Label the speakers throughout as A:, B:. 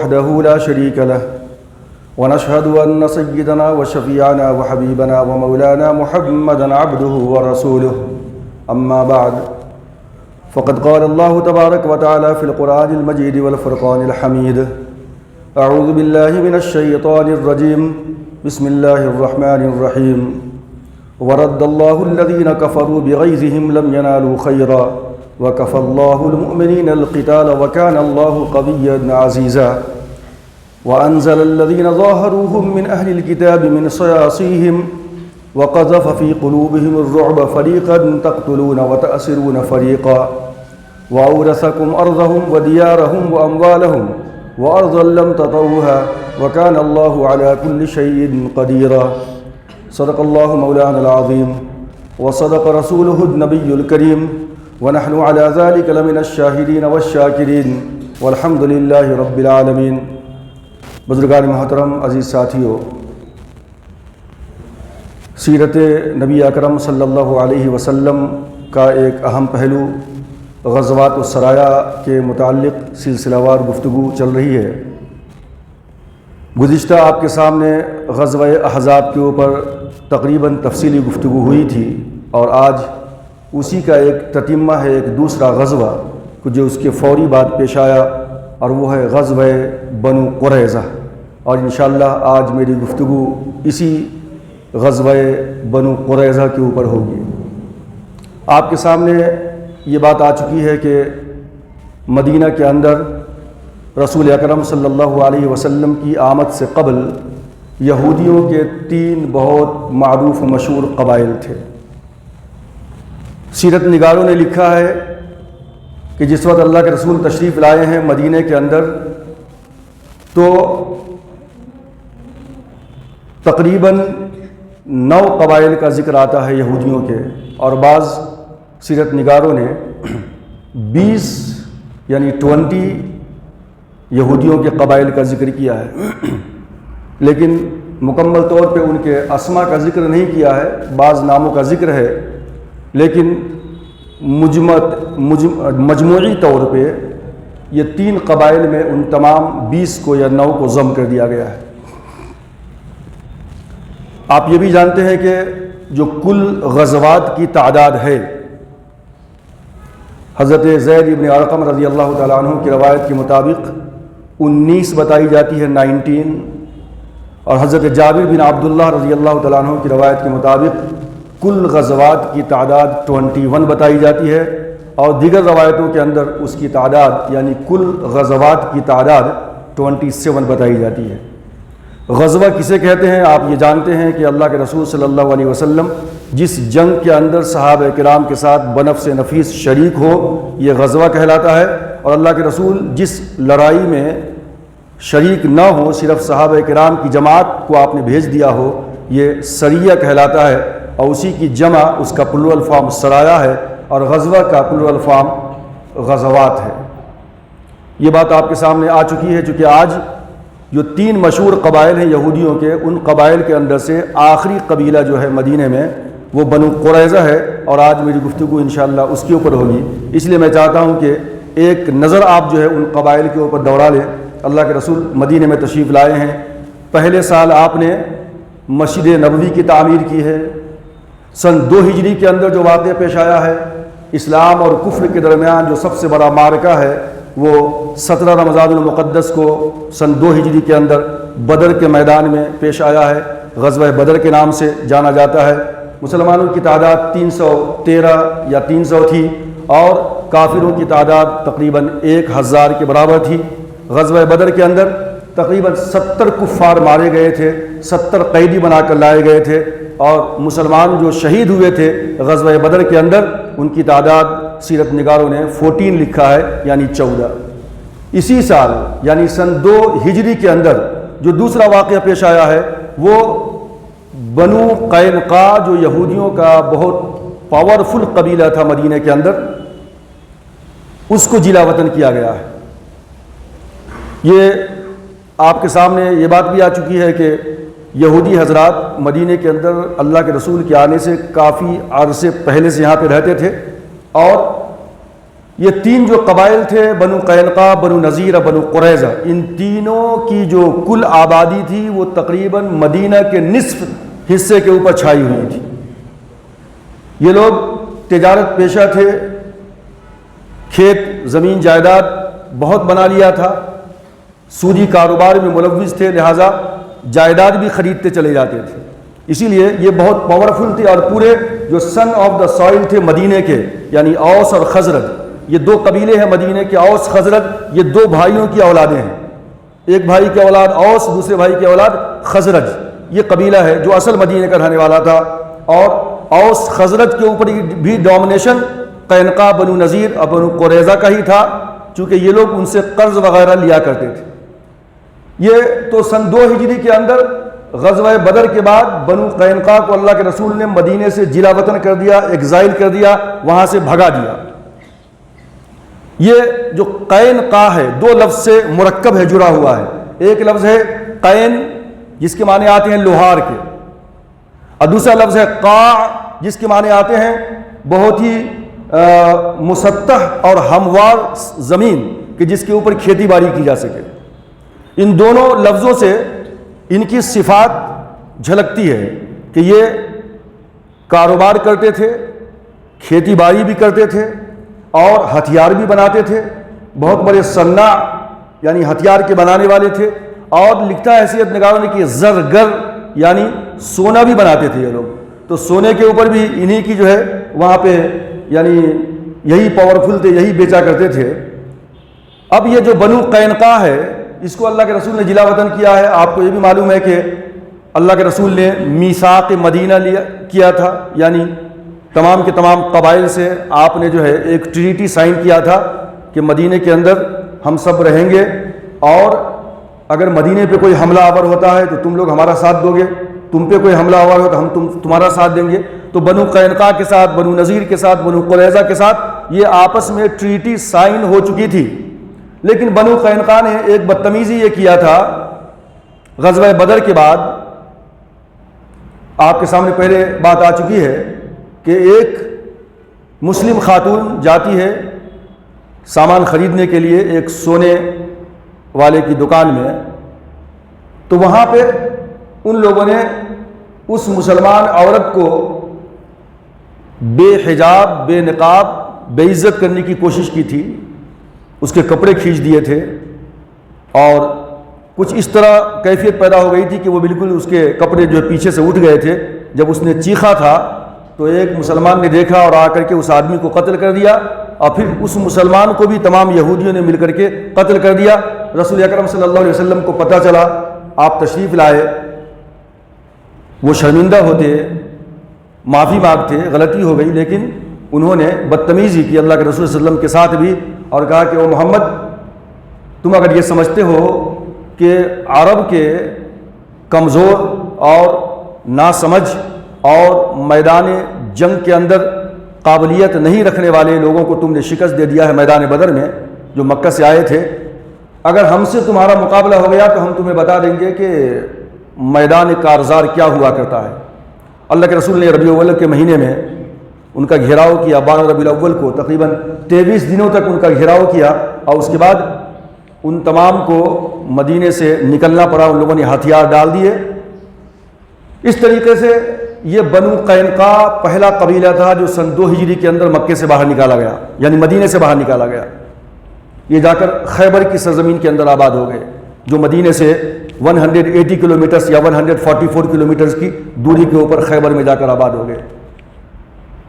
A: وحده لا شريك له ونشهد أن سيدنا وشفيعنا وحبيبنا ومولانا محمدا عبده ورسوله أما بعد فقد قال الله تبارك وتعالى في القرآن المجيد والفرقان الحميد أعوذ بالله من الشيطان الرجيم بسم الله الرحمن الرحيم ورد الله الذين كفروا بغيظهم لم ينالوا خيرا وكفى الله المؤمنين القتال وكان الله قويا عزيزا وأنزل الذين ظاهروهم من أهل الكتاب من صياصيهم وقذف في قلوبهم الرعب فريقا تقتلون وتأسرون فريقا وأورثكم أرضهم وديارهم وأموالهم وأرضا لم تطوها وكان الله على كل شيء قديرا صدق الله مولانا العظيم وصدق رسوله النبي الكريم ونحن على ذلك لمن الشاهدين والشاكرين والحمد لله رب العالمين۔ بزرگان محترم، عزیز ساتھیو، سیرت نبی اکرم صلی اللہ علیہ وسلم کا ایک اہم پہلو غزوات السرایا کے متعلق سلسلہ وار گفتگو چل رہی ہے۔ گزشتہ آپ کے سامنے غزوہ احزاب کے اوپر تقریباً تفصیلی گفتگو ہوئی تھی، اور آج اسی کا ایک تتمہ ہے، ایک دوسرا غزوہ جو اس کے فوری بعد پیش آیا، اور وہ ہے غزوہ بنو قریظہ، اور انشاءاللہ آج میری گفتگو اسی غزوہ بنو قریظہ کے اوپر ہوگی۔ آپ کے سامنے یہ بات آ چکی ہے کہ مدینہ کے اندر رسول اکرم صلی اللہ علیہ وسلم کی آمد سے قبل یہودیوں کے 3 بہت معروف و مشہور قبائل تھے۔ سیرت نگاروں نے لکھا ہے کہ جس وقت اللہ کے رسول تشریف لائے ہیں مدینہ کے اندر، تو تقریباً 9 قبائل کا ذکر آتا ہے یہودیوں کے، اور بعض سیرت نگاروں نے 20 یعنی 20 یہودیوں کے قبائل کا ذکر کیا ہے، لیکن مکمل طور پہ ان کے اسما کا ذکر نہیں کیا ہے، بعض ناموں کا ذکر ہے، لیکن مجموعی طور پہ یہ 3 قبائل میں ان تمام 20 کو یا 9 کو ضم کر دیا گیا ہے۔ آپ یہ بھی جانتے ہیں کہ جو کل غزوات کی تعداد ہے، حضرت زید بن ارقم رضی اللہ تعالیٰ عنہ کی روایت کے مطابق 19 بتائی جاتی ہے، 19، اور حضرت جابر بن عبداللہ رضی اللہ تعالیٰ عنہ کی روایت کے مطابق کل غزوات کی تعداد 21 بتائی جاتی ہے، اور دیگر روایتوں کے اندر اس کی تعداد یعنی کل غزوات کی تعداد 27 بتائی جاتی ہے۔ غزوہ کسے کہتے ہیں؟ آپ یہ جانتے ہیں کہ اللہ کے رسول صلی اللہ علیہ وسلم جس جنگ کے اندر صحابہ کرام کے ساتھ بنفس نفیس شریک ہو، یہ غزوہ کہلاتا ہے، اور اللہ کے رسول جس لڑائی میں شریک نہ ہو، صرف صحابہ کرام کی جماعت کو آپ نے بھیج دیا ہو، یہ سریہ کہلاتا ہے، اور اسی کی جمع اس کا پلورل فارم سرایا ہے، اور غزوہ کا پلورل فارم غزوات ہے۔ یہ بات آپ کے سامنے آ چکی ہے، چونکہ آج جو 3 مشہور قبائل ہیں یہودیوں کے، ان قبائل کے اندر سے آخری قبیلہ جو ہے مدینہ میں وہ بنو قریظہ ہے، اور آج میری گفتگو انشاءاللہ اس کے اوپر ہوگی۔ اس لیے میں چاہتا ہوں کہ ایک نظر آپ جو ہے ان قبائل کے اوپر دوڑا لیں۔ اللہ کے رسول مدینہ میں تشریف لائے ہیں، پہلے سال آپ نے مسجد نبوی کی تعمیر کی ہے۔ سن 2 ہجری کے اندر جو واقعہ پیش آیا ہے، اسلام اور کفر کے درمیان جو سب سے بڑا معرکہ ہے، وہ 17 رمضان المقدس کو سن 2 ہجری کے اندر بدر کے میدان میں پیش آیا ہے، غزوہ بدر کے نام سے جانا جاتا ہے۔ مسلمانوں کی تعداد 313 یا 300 تھی، اور کافروں کی تعداد تقریباً 1000 کے برابر تھی۔ غزوہ بدر کے اندر تقریباً 70 کفار مارے گئے تھے، 70 قیدی بنا کر لائے گئے تھے، اور مسلمان جو شہید ہوئے تھے غزوہ بدر کے اندر، ان کی تعداد سیرت نگاروں نے 14 لکھا ہے، یعنی 14۔ اسی سال یعنی سن 2 ہجری کے اندر جو دوسرا واقعہ پیش آیا ہے، وہ بنو قینقاع جو یہودیوں کا بہت پاورفل قبیلہ تھا مدینہ کے اندر، اس کو جلا وطن کیا گیا ہے۔ یہ آپ کے سامنے یہ بات بھی آ چکی ہے کہ یہودی حضرات مدینہ کے اندر اللہ کے رسول کے آنے سے کافی عرصے پہلے سے یہاں پہ رہتے تھے، اور یہ تین جو قبائل تھے، بنو قینقاع، بنو نذیر اور بنو قریظہ، ان تینوں کی جو کل آبادی تھی وہ تقریباً مدینہ کے نصف حصے کے اوپر چھائی ہوئی تھی۔ یہ لوگ تجارت پیشہ تھے، کھیت زمین جائیداد بہت بنا لیا تھا، سودی کاروبار میں ملوث تھے، لہٰذا جائیداد بھی خریدتے چلے جاتے تھے۔ اسی لیے یہ بہت پاورفل تھے، اور پورے جو سن آف دا سوئل تھے مدینے کے، یعنی اوس اور خزرج، یہ دو قبیلے ہیں مدینے کے، اوس خزرج، یہ دو بھائیوں کی اولادیں ہیں، ایک بھائی کی اولاد اوس، دوسرے بھائی کی اولاد خزرج۔ یہ قبیلہ ہے جو اصل مدینے کا رہنے والا تھا، اور اوس خزرج کے اوپر بھی ڈومینیشن قینقاع، بنو نذیر اور بنو قریظہ کا ہی تھا، چونکہ یہ لوگ ان سے قرض وغیرہ لیا کرتے تھے۔ یہ تو سن 2 ہجری کے اندر غزوہ بدر کے بعد بنو قینقاع کو اللہ کے رسول نے مدینے سے جلا وطن کر دیا، ایگزائل کر دیا، وہاں سے بھگا دیا۔ یہ جو قینقاع ہے 2 لفظ سے مرکب ہے، جڑا ہوا ہے۔ ایک لفظ ہے قین جس کے معنی آتے ہیں لوہار کے، اور دوسرا لفظ ہے قاع جس کے معنی آتے ہیں بہت ہی مسطح اور ہموار زمین کہ جس کے اوپر کھیتی باڑی کی جا سکے۔ ان دونوں لفظوں سے ان کی صفات جھلکتی ہے کہ یہ کاروبار کرتے تھے، کھیتی باڑی بھی کرتے تھے، اور ہتھیار بھی بناتے تھے، بہت بڑے صناع یعنی ہتھیار کے بنانے والے تھے، اور لکھتا ہے حیثیت نگاروں نے کہ زرگر یعنی سونا بھی بناتے تھے یہ لوگ، تو سونے کے اوپر بھی انہی کی جو ہے وہاں پہ یعنی یہی پاورفل تھے، یہی بیچا کرتے تھے۔ اب یہ جو بنو قینقاع ہے اس کو اللہ کے رسول نے جلا وطن کیا ہے۔ آپ کو یہ بھی معلوم ہے کہ اللہ کے رسول نے میثاق مدینہ کیا تھا، یعنی تمام کے تمام قبائل سے آپ نے جو ہے ایک ٹریٹی سائن کیا تھا کہ مدینے کے اندر ہم سب رہیں گے، اور اگر مدینے پہ کوئی حملہ آور ہوتا ہے تو تم لوگ ہمارا ساتھ دو گے، تم پہ کوئی حملہ آور ہو تو ہم تمہارا ساتھ دیں گے۔ تو بنو قینقاع کے ساتھ، بنو نذیر کے ساتھ، بنو قریظہ کے ساتھ یہ آپس میں ٹریٹی سائن ہو چکی تھی، لیکن بنو قینقاع نے ایک بدتمیزی یہ کیا تھا غزوہ بدر کے بعد۔ آپ کے سامنے پہلے بات آ چکی ہے کہ ایک مسلم خاتون جاتی ہے سامان خریدنے کے لیے ایک سونے والے کی دکان میں، تو وہاں پہ ان لوگوں نے اس مسلمان عورت کو بے حجاب، بے نقاب، بے عزت کرنے کی کوشش کی تھی، اس کے کپڑے کھینچ دیے تھے، اور کچھ اس طرح کیفیت پیدا ہو گئی تھی کہ وہ بالکل اس کے کپڑے جو پیچھے سے اٹھ گئے تھے۔ جب اس نے چیخا تھا تو ایک مسلمان نے دیکھا اور آ کر کے اس آدمی کو قتل کر دیا، اور پھر اس مسلمان کو بھی تمام یہودیوں نے مل کر کے قتل کر دیا۔ رسول اکرم صلی اللہ علیہ وسلم کو پتہ چلا، آپ تشریف لائے، وہ شرمندہ ہوتے، معافی مانگتے، غلطی ہو گئی، لیکن انہوں نے بدتمیزی کی اللہ کے رسول صلی اللہ علیہ وسلم کے ساتھ بھی، اور کہا کہ او محمد، تم اگر یہ سمجھتے ہو کہ عرب کے کمزور اور ناسمجھ اور میدان جنگ کے اندر قابلیت نہیں رکھنے والے لوگوں کو تم نے شکست دے دیا ہے میدان بدر میں، جو مکہ سے آئے تھے، اگر ہم سے تمہارا مقابلہ ہو گیا تو ہم تمہیں بتا دیں گے کہ میدان کارزار کیا ہوا کرتا ہے۔ اللہ کے رسول نے ربیع الاول کے مہینے میں ان کا گھیراؤ کیا، 12 ربیع الاول کو تقریباً 23 دنوں تک ان کا گھیراؤ کیا، اور اس کے بعد ان تمام کو مدینے سے نکلنا پڑا، ان لوگوں نے ہتھیار ڈال دیے۔ اس طریقے سے یہ بنو قینقاع پہلا قبیلہ تھا جو سن 2 ہجری کے اندر مکے سے باہر نکالا گیا، یعنی مدینے سے باہر نکالا گیا۔ یہ جا کر خیبر کی سرزمین کے اندر آباد ہو گئے، جو مدینے سے 180 کلومیٹرز یا 144 کلومیٹرز کی دوری کے اوپر خیبر میں جا کر آباد ہو گئے۔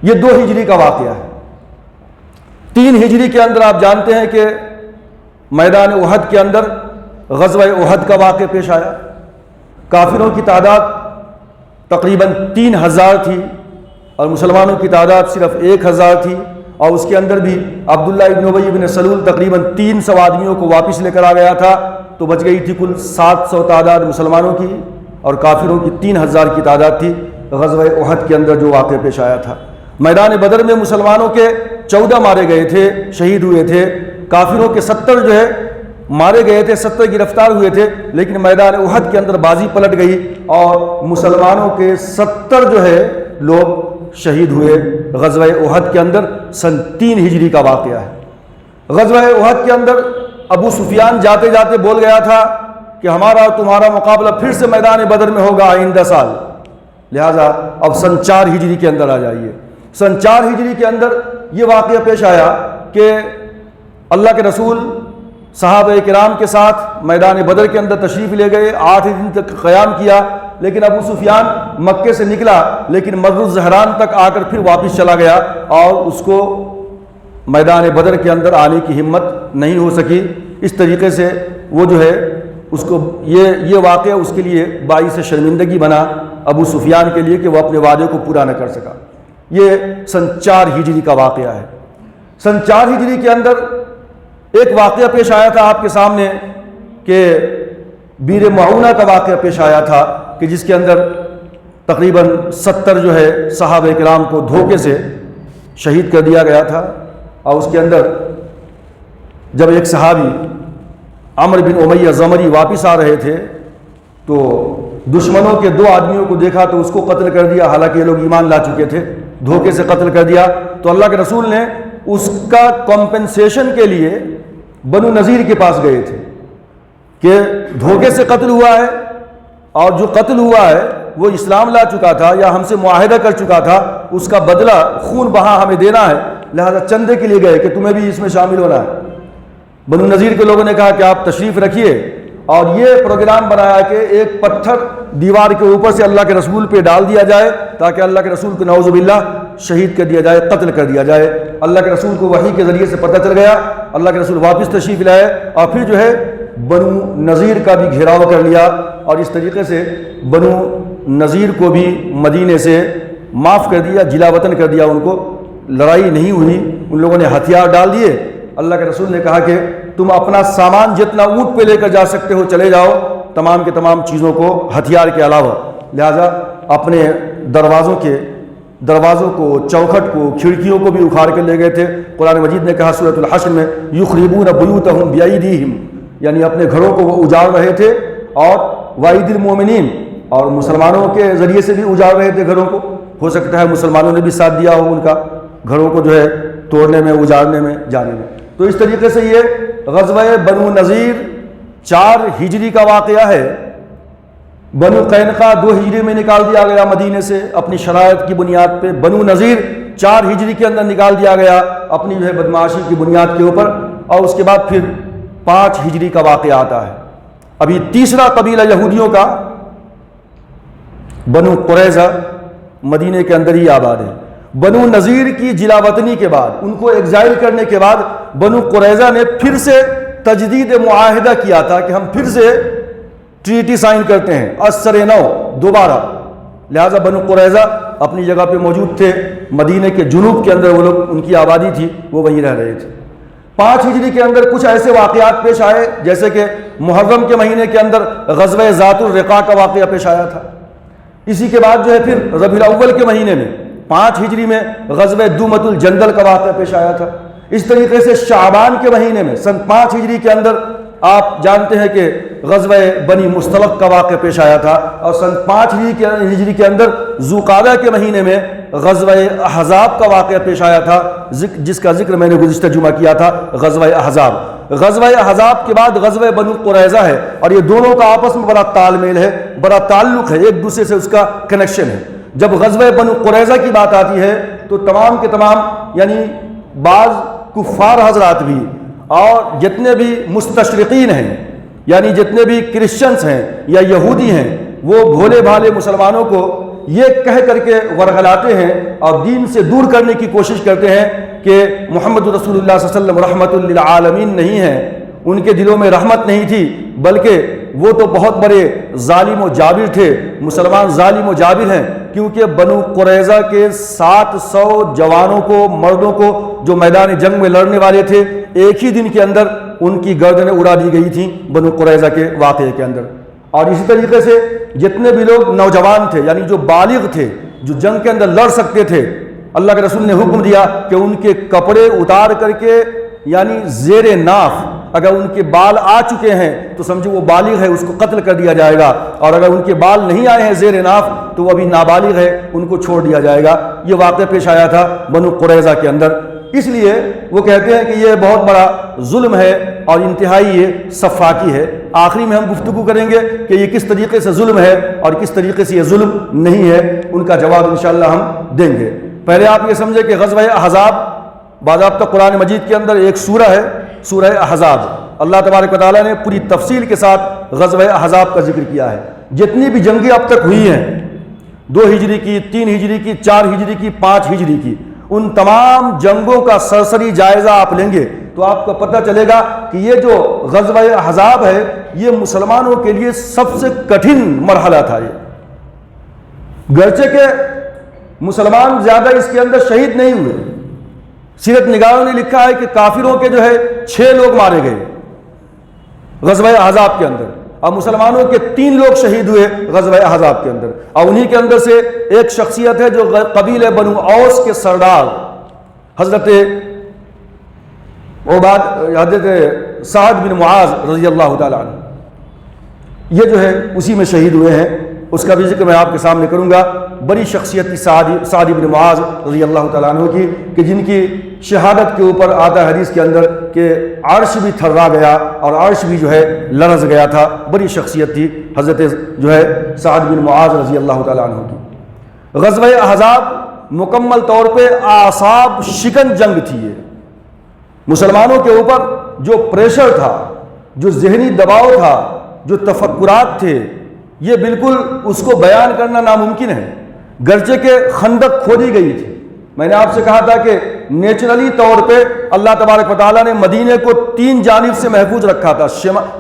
A: یہ 2 ہجری کا واقعہ ہے۔ 3 ہجری کے اندر آپ جانتے ہیں کہ میدان احد کے اندر غزوہ احد کا واقعہ پیش آیا۔ کافروں کی تعداد تقریباً 3000 تھی اور مسلمانوں کی تعداد صرف 1000 تھی، اور اس کے اندر بھی عبداللہ ابن ابی بن سلول تقریباً 300 آدمیوں کو واپس لے کر آ گیا تھا، تو بچ گئی تھی کل 700 تعداد مسلمانوں کی، اور کافروں کی 3000 کی تعداد تھی۔ غزوہ احد کے اندر جو واقعہ پیش آیا تھا، میدان بدر میں مسلمانوں کے 14 مارے گئے تھے، شہید ہوئے تھے، کافروں کے 70 جو ہے مارے گئے تھے، 70 گرفتار ہوئے تھے، لیکن میدان احد کے اندر بازی پلٹ گئی اور مسلمانوں کے 70 جو ہے لوگ شہید ہوئے۔ غزوہ احد کے اندر سن 3 ہجری کا واقعہ ہے۔ غزوہ احد کے اندر ابو سفیان جاتے جاتے بول گیا تھا کہ ہمارا اور تمہارا مقابلہ پھر سے میدان بدر میں ہوگا آئندہ سال، لہٰذا اب سن 4 ہجری کے اندر آ جائیے۔ سن 4 ہجری کے اندر یہ واقعہ پیش آیا کہ اللہ کے رسول صحابہ کرام کے ساتھ میدان بدر کے اندر تشریف لے گئے، 8 دن تک قیام کیا، لیکن ابو سفیان مکے سے نکلا لیکن مر الزہران تک آ کر پھر واپس چلا گیا اور اس کو میدان بدر کے اندر آنے کی ہمت نہیں ہو سکی۔ اس طریقے سے وہ جو ہے اس کو یہ واقعہ اس کے لیے باعث شرمندگی بنا ابو سفیان کے لیے کہ وہ اپنے وعدے کو پورا نہ کر سکا۔ یہ سن 4 ہجری کا واقعہ ہے۔ سن 4 ہجری کے اندر ایک واقعہ پیش آیا تھا آپ کے سامنے کہ بیر معونہ کا واقعہ پیش آیا تھا کہ جس کے اندر تقریباً 70 جو ہے صحابہ کرام کو دھوکے سے شہید کر دیا گیا تھا، اور اس کے اندر جب ایک صحابی عمرو بن امیہ زمری واپس آ رہے تھے تو دشمنوں کے 2 آدمیوں کو دیکھا تو اس کو قتل کر دیا، حالانکہ یہ لوگ ایمان لا چکے تھے، دھوکے سے قتل کر دیا۔ تو اللہ کے رسول نے اس کا کمپنسیشن کے لیے بنو نذیر کے پاس گئے تھے کہ دھوکے سے قتل ہوا ہے اور جو قتل ہوا ہے وہ اسلام لا چکا تھا یا ہم سے معاہدہ کر چکا تھا، اس کا بدلہ خون بہا ہمیں دینا ہے، لہذا چندے کے لیے گئے کہ تمہیں بھی اس میں شامل ہونا ہے۔ بنو نذیر کے لوگوں نے کہا کہ آپ تشریف رکھیے، اور یہ پروگرام بنایا کہ ایک پتھر دیوار کے اوپر سے اللہ کے رسول پہ ڈال دیا جائے تاکہ اللہ کے رسول کو نعوذ باللہ شہید کر دیا جائے، قتل کر دیا جائے۔ اللہ کے رسول کو وحی کے ذریعے سے پتہ چل گیا، اللہ کے رسول واپس تشریف لائے اور پھر جو ہے بنو نذیر کا بھی گھیراؤ کر لیا، اور اس طریقے سے بنو نذیر کو بھی مدینے سے معاف کر دیا، جلا وطن کر دیا، ان کو لڑائی نہیں ہوئی، ان لوگوں نے ہتھیار ڈال دیے۔ اللہ کے رسول نے کہا کہ تم اپنا سامان جتنا اونٹ پہ لے کر جا سکتے ہو چلے جاؤ، تمام کے تمام چیزوں کو ہتھیار کے علاوہ، لہذا اپنے دروازوں کو، چوکھٹ کو، کھڑکیوں کو بھی اکھاڑ کر لے گئے تھے۔ قرآن مجید نے کہا سورۃ الحشر میں یخربون بیوتہم بایدیہم، یعنی اپنے گھروں کو وہ اجاڑ رہے تھے، اور وائد المومنین، اور مسلمانوں کے ذریعے سے بھی اجاڑ رہے تھے گھروں کو۔ ہو سکتا ہے مسلمانوں نے بھی ساتھ دیا ہو ان کا گھروں کو جو ہے توڑنے میں، اجاڑنے میں، جانے میں۔ تو اس طریقے سے یہ غزوہ بنو نذیر 4 ہجری کا واقعہ ہے۔ بنو قینقاع 2 ہجری میں نکال دیا گیا مدینے سے اپنی شرائط کی بنیاد پہ، بنو نذیر 4 ہجری کے اندر نکال دیا گیا اپنی جو ہے بدمعاشی کی بنیاد کے اوپر، اور اس کے بعد پھر 5 ہجری کا واقعہ آتا ہے۔ ابھی تیسرا قبیلہ یہودیوں کا بنو قریظہ مدینے کے اندر ہی آباد ہے۔ بنو نذیر کی جلا وطنی کے بعد، ان کو ایگزائل کرنے کے بعد، بنو قریظہ نے پھر سے تجدید معاہدہ کیا تھا کہ ہم پھر سے ٹریٹی سائن کرتے ہیں، اثر نو دوبارہ، لہذا بنو قریظہ اپنی جگہ پہ موجود تھے، مدینے کے جنوب کے اندر وہ لوگ، ان کی آبادی تھی، وہ وہیں رہ رہے تھے۔ 5 ہجری کے اندر کچھ ایسے واقعات پیش آئے جیسے کہ محرم کے مہینے کے اندر غزوہ ذات الرقاع کا واقعہ پیش آیا تھا۔ اسی کے بعد جو ہے پھر ربیع الاول کے مہینے میں 5 ہجری میں غزوہ دومۃ الجندل کا واقعہ پیش آیا تھا۔ اس طریقے سے شعبان کے مہینے میں سن 5 ہجری کے اندر آپ جانتے ہیں کہ غزوہ بنی مستلق کا واقعہ پیش آیا تھا، اور سن 5 ہجری کے اندر ذوالقعدہ کے مہینے میں غزوہ احزاب کا واقعہ پیش آیا تھا، جس کا ذکر میں نے گزشتہ جمعہ کیا تھا، غزوہ احزاب۔ غزوہ احزاب کے بعد غزوہ بنو قریظہ ہے، اور یہ دونوں کا آپس میں بڑا تال میل ہے، بڑا تعلق ہے، ایک دوسرے سے اس کا کنیکشن ہے۔ جب غزوہ بنو قریظہ کی بات آتی ہے تو تمام کے تمام، یعنی بعض کفار حضرات بھی اور جتنے بھی مستشرقین ہیں، یعنی جتنے بھی کرسچنس ہیں یا یہودی ہیں، وہ بھولے بھالے مسلمانوں کو یہ کہہ کر کے ورغلاتے ہیں اور دین سے دور کرنے کی کوشش کرتے ہیں کہ محمد رسول اللہ صلی اللہ علیہ وسلم رحمت للعالمین نہیں ہیں، ان کے دلوں میں رحمت نہیں تھی، بلکہ وہ تو بہت بڑے ظالم و جابر تھے، مسلمان ظالم و جابر ہیں، کیونکہ بنو قریظہ کے 700 جوانوں کو، مردوں کو جو میدان جنگ میں لڑنے والے تھے، ایک ہی دن کے اندر ان کی گردنیں اڑا دی گئی تھیں بنو قریظہ کے واقعے کے اندر۔ اور اسی طریقے سے جتنے بھی لوگ نوجوان تھے، یعنی جو بالغ تھے، جو جنگ کے اندر لڑ سکتے تھے، اللہ کے رسول نے حکم دیا کہ ان کے کپڑے اتار کر کے، یعنی زیر ناف اگر ان کے بال آ چکے ہیں تو سمجھو وہ بالغ ہے، اس کو قتل کر دیا جائے گا، اور اگر ان کے بال نہیں آئے ہیں زیر ناف تو وہ ابھی نابالغ ہے، ان کو چھوڑ دیا جائے گا۔ یہ واقعہ پیش آیا تھا بنو قریظہ کے اندر۔ اس لیے وہ کہتے ہیں کہ یہ بہت بڑا ظلم ہے اور انتہائی یہ سفاکی ہے۔ آخری میں ہم گفتگو کریں گے کہ یہ کس طریقے سے ظلم ہے اور کس طریقے سے یہ ظلم نہیں ہے، ان کا جواب انشاءاللہ ہم دیں گے۔ پہلے آپ یہ سمجھے کہ غزوہ احزاب باضابطہ قرآن مجید کے اندر ایک سورہ ہے، سورہ احزاب۔ اللہ تبارک و تعالیٰ نے پوری تفصیل کے ساتھ غزوہ احزاب کا ذکر کیا ہے۔ جتنی بھی جنگیں اب تک ہوئی ہیں، 2 ہجری کی، 3 ہجری کی، 4 ہجری کی، 5 ہجری کی، ان تمام جنگوں کا سرسری جائزہ آپ لیں گے تو آپ کو پتہ چلے گا کہ یہ جو غزوہ احزاب ہے یہ مسلمانوں کے لیے سب سے کٹھن مرحلہ تھا۔ یہ گرچہ کہ مسلمان زیادہ اس کے اندر شہید نہیں ہوئے، سیرت نگاروں نے لکھا ہے کہ کافروں کے جو ہے 6 لوگ مارے گئے غزوہ احزاب کے اندر، اور مسلمانوں کے 3 لوگ شہید ہوئے غزوہ احزاب کے اندر، اور انہی کے اندر سے ایک شخصیت ہے جو قبیلہ بنو اوس کے سردار حضرت سعد بن معاذ رضی اللہ تعالیٰ عنہ، یہ جو ہے اسی میں شہید ہوئے ہیں۔ اس کا بھی ذکر میں آپ کے سامنے کروں گا۔ بڑی شخصیت تھی سعد بن معاذ رضی اللہ تعالیٰ عنہ کی، کہ جن کی شہادت کے اوپر آتا ہے حدیث کے اندر کہ عرش بھی تھرا گیا اور عرش بھی جو ہے لرز گیا تھا۔ بڑی شخصیت تھی حضرت جو ہے سعد بن معاذ رضی اللہ تعالیٰ عنہ کی۔ غزوہ احزاب مکمل طور پہ اعصاب شکن جنگ تھی۔ یہ مسلمانوں کے اوپر جو پریشر تھا، جو ذہنی دباؤ تھا، جو تفکرات تھے، یہ بالکل اس کو بیان کرنا ناممکن ہے۔ گرچہ کہ خندق کھودی گئی تھی، میں نے آپ سے کہا تھا کہ نیچرلی طور پہ اللہ تبارک و تعالیٰ نے مدینے کو 3 جانب سے محفوظ رکھا تھا،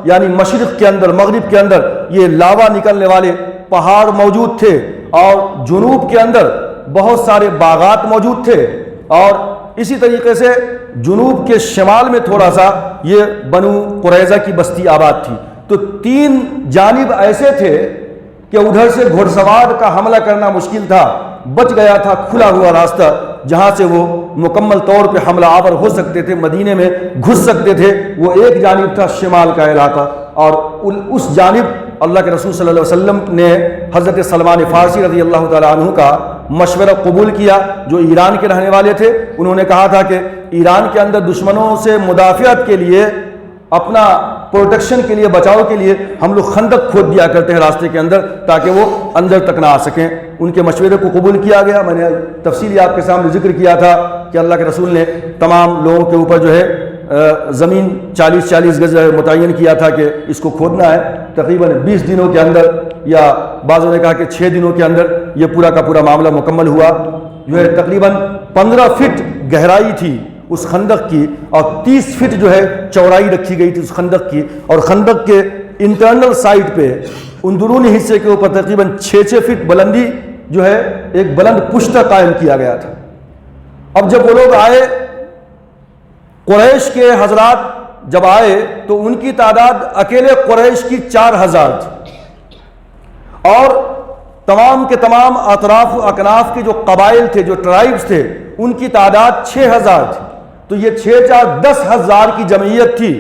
A: یعنی مشرق کے اندر، مغرب کے اندر یہ لاوا نکلنے والے پہاڑ موجود تھے، اور جنوب کے اندر بہت سارے باغات موجود تھے، اور اسی طریقے سے جنوب کے شمال میں تھوڑا سا یہ بنو قریظہ کی بستی آباد تھی۔ تو 3 جانب ایسے تھے کہ ادھر سے گھڑ سوار کا حملہ کرنا مشکل تھا، بچ گیا تھا کھلا ہوا راستہ جہاں سے وہ مکمل طور پہ حملہ آور ہو سکتے تھے، مدینے میں گھس سکتے تھے۔ وہ ایک جانب تھا شمال کا علاقہ، اور اس جانب اللہ کے رسول صلی اللہ علیہ وسلم نے حضرت سلمان فارسی رضی اللہ تعالیٰ عنہ کا مشورہ قبول کیا، جو ایران کے رہنے والے تھے۔ انہوں نے کہا تھا کہ ایران کے اندر دشمنوں سے مدافعت کے لیے، اپنا پروٹیکشن کے لیے، بچاؤ کے لیے ہم لوگ خندق کھود دیا کرتے ہیں راستے کے اندر، تاکہ وہ اندر تک نہ آ سکیں۔ ان کے مشورے کو قبول کیا گیا۔ میں نے تفصیلی آپ کے سامنے ذکر کیا تھا کہ اللہ کے رسول نے تمام لوگوں کے اوپر جو ہے زمین 40 گز متعین کیا تھا کہ اس کو کھودنا ہے۔ تقریباً 20 دنوں کے اندر، یا بعضوں نے کہا کہ 6 دنوں کے اندر یہ پورا کا پورا معاملہ مکمل ہوا۔ جو ہے تقریباً 15 فٹ گہرائی تھی اس خندق کی، اور 30 فٹ جو ہے چوڑائی رکھی گئی تھی اس خندق کی، اور خندق کے انٹرنل سائڈ پہ اندرونی حصے کے اوپر تقریباً 6 فٹ بلندی جو ہے ایک بلند پشتہ قائم کیا گیا تھا۔ اب جب وہ لوگ آئے، قریش کے حضرات جب آئے تو ان کی تعداد اکیلے قریش کی 4000 تھی، اور تمام کے تمام اطراف و اکناف کے جو قبائل تھے، جو ٹرائبز تھے، ان کی تعداد 6000 تھی۔ تو یہ 6 4 10,000 کی جمعیت تھی۔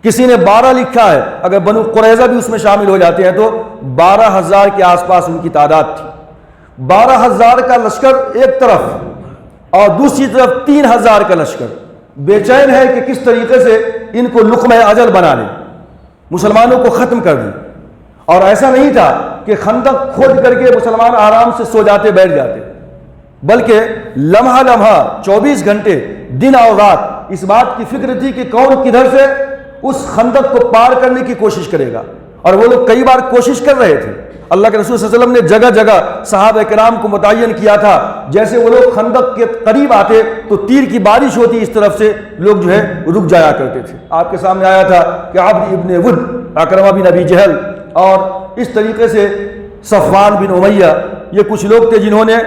A: کسی نے 12 لکھا ہے، اگر بنو قریظہ بھی اس میں شامل ہو جاتے ہیں تو 12,000 کے آس پاس ان کی تعداد تھی۔ 12,000 کا لشکر ایک طرف، اور دوسری طرف 3,000 کا لشکر بے چین ہے کہ کس طریقے سے ان کو لقمہ اجل بنا لیں، مسلمانوں کو ختم کر دیں۔ اور ایسا نہیں تھا کہ خندق کھود کر کے مسلمان آرام سے سو جاتے، بیٹھ جاتے، بلکہ لمحہ لمحہ 24 گھنٹے دن اور رات اس بات کی فکر تھی کہ کون کدھر سے اس خندق کو پار کرنے کی کوشش کرے گا۔ اور وہ لوگ کئی بار کوشش کر رہے تھے۔ اللہ کے رسول صلی اللہ علیہ وسلم نے جگہ جگہ صحابہ کرام کو متعین کیا تھا، جیسے وہ لوگ خندق کے قریب آتے تو تیر کی بارش ہوتی، اس طرف سے لوگ جو ہے رک جایا کرتے تھے۔ آپ کے سامنے آیا تھا کہ عبد ابن ود، اکرمہ بن ابی جہل، اور اس طریقے سے صفوان بن امیہ، یہ کچھ لوگ تھے جنہوں نے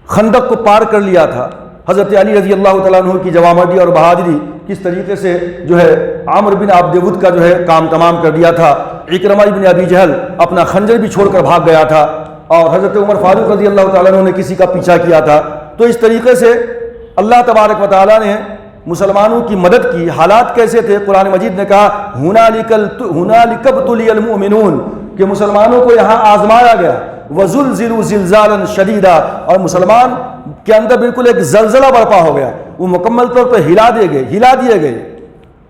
A: خندق کو پار کر لیا تھا۔ حضرت علی رضی اللہ تعالیٰ عنہ کی جوامردی اور بہادری کس طریقے سے جو ہے عامر بن عبد ود کا جو ہے کام تمام کر دیا تھا۔ اکرمہ بن ابی جہل اپنا خنجر بھی چھوڑ کر بھاگ گیا تھا، اور حضرت عمر فاروق رضی اللہ تعالیٰ عنہ نے کسی کا پیچھا کیا تھا۔ تو اس طریقے سے اللہ تبارک و تعالیٰ نے مسلمانوں کی مدد کی۔ حالات کیسے تھے؟ قرآن مجید نے کہا ہنالک ابتلی المؤمنون، کہ مسلمانوں کو یہاں آزمایا گیا، وزلزلوا زلزالا شدیدا، اور مسلمان کے اندر بالکل ایک زلزلہ برپا ہو گیا، وہ مکمل طور پہ ہلا دیے گئے۔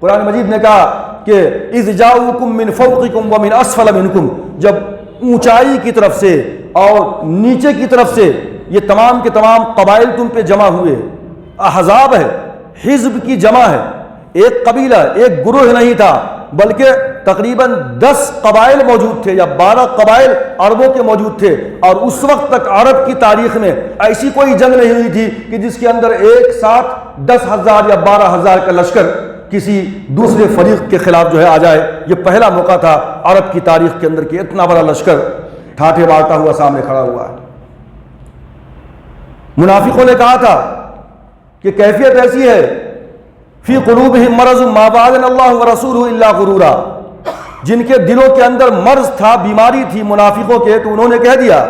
A: قرآن مجید نے کہا کہ اذ جاؤکم من فوقکم ومن اسفل منکم، جب اونچائی کی طرف سے اور نیچے کی طرف سے یہ تمام کے تمام قبائل تم پہ جمع ہوئے۔ احزاب ہے، حزب کی جمع ہے، ایک قبیلہ ایک گروہ نہیں تھا، بلکہ تقریباً 10 قبائل موجود تھے یا 12 قبائل عربوں کے موجود تھے، اور اس وقت تک عرب کی تاریخ میں ایسی کوئی جنگ نہیں ہوئی تھی کہ جس کے اندر ایک ساتھ 10,000 یا 12,000 کا لشکر کسی دوسرے فریق کے خلاف جو ہے آ جائے۔ یہ پہلا موقع تھا عرب کی تاریخ کے اندر کہ اتنا بڑا لشکر ٹھاٹھے مارتا ہوا سامنے کھڑا ہوا ہے۔ منافقوں نے کہا تھا کہ کیفیت ایسی ہے، فی قلوبہم مرض ما وعدنا اللہ ورسولہ الا غرورا، جن کے دلوں کے اندر مرض تھا، بیماری تھی منافقوں کے، تو انہوں نے کہہ دیا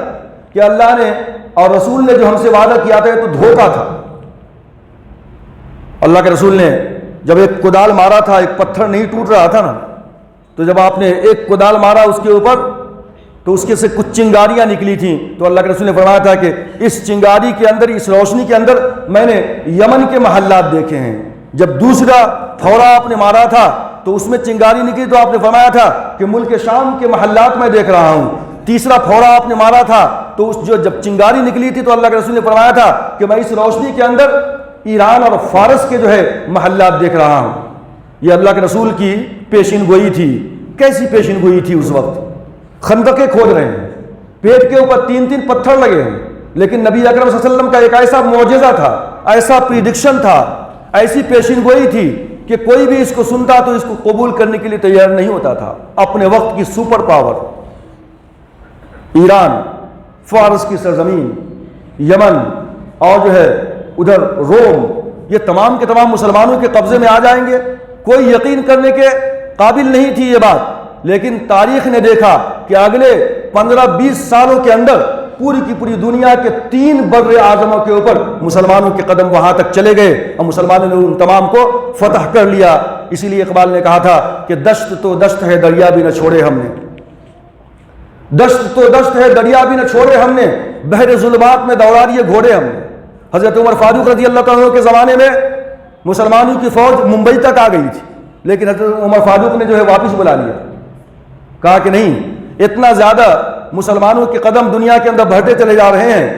A: کہ اللہ نے اور رسول نے جو ہم سے وعدہ کیا تھا یہ تو دھوکہ تھا۔ اللہ کے رسول نے جب ایک کدال مارا تھا، ایک پتھر نہیں ٹوٹ رہا تھا نا، تو جب آپ نے ایک کدال مارا اس کے اوپر تو اس کے سے کچھ چنگاریاں نکلی تھیں، تو اللہ کے رسول نے فرمایا تھا کہ اس چنگاری کے اندر، اس روشنی کے اندر میں نے یمن کے محلات دیکھے ہیں۔ جب دوسرا پھوڑا آپ نے مارا تھا تو اس میں چنگاری نکلی تو آپ نے فرمایا تھا کہ ملک شام کے محلات میں دیکھ رہا ہوں۔ تیسرا پھوڑا آپ نے مارا تھا تو جب چنگاری نکلی تھی تو اللہ کے رسول نے فرمایا تھا کہ میں اس روشنی کے اندر ایران اور فارس کے جو ہے محلات دیکھ رہا ہوں۔ یہ اللہ کے رسول کی پیشین گوئی تھی۔ کیسی پیشین گوئی تھی؟ اس وقت خندقیں کھود رہے ہیں، پیٹ کے اوپر 3 پتھر لگے ہیں، لیکن نبی اکرم صلی اللہ علیہ وسلم کا ایک ایسا معجزہ تھا، ایسا پریڈکشن تھا، ایسی پیشین گوئی تھی کہ کوئی بھی اس کو سنتا تو اس کو قبول کرنے کے لیے تیار نہیں ہوتا تھا۔ اپنے وقت کی سپر پاور ایران، فارس کی سرزمین، یمن اور جو ہے ادھر روم، یہ تمام کے تمام مسلمانوں کے قبضے میں آ جائیں گے، کوئی یقین کرنے کے قابل نہیں تھی یہ بات۔ لیکن تاریخ نے دیکھا کہ اگلے 15-20 سالوں کے اندر پوری کی پوری دنیا کے 3 بر اعظموں کے اوپر مسلمانوں کے قدم وہاں تک چلے گئے اور مسلمانوں نے ان تمام کو فتح کر لیا۔ اسی لیے اقبال نے کہا تھا کہ دشت تو دشت ہے دریا بھی نہ چھوڑے ہم نے، دشت تو دشت ہے دریا بھی نہ چھوڑے ہم نے، بحر ظلمات میں دوڑا دیے گھوڑے ہم نے۔ حضرت عمر فاروق رضی اللہ تعالیٰ کے زمانے میں مسلمانوں کی فوج ممبئی تک آ گئی تھی، لیکن حضرت عمر فاروق نے جو ہے واپس بلا لیا، کہا کہ نہیں، اتنا زیادہ مسلمانوں کے قدم دنیا کے اندر بڑھتے چلے جا رہے ہیں،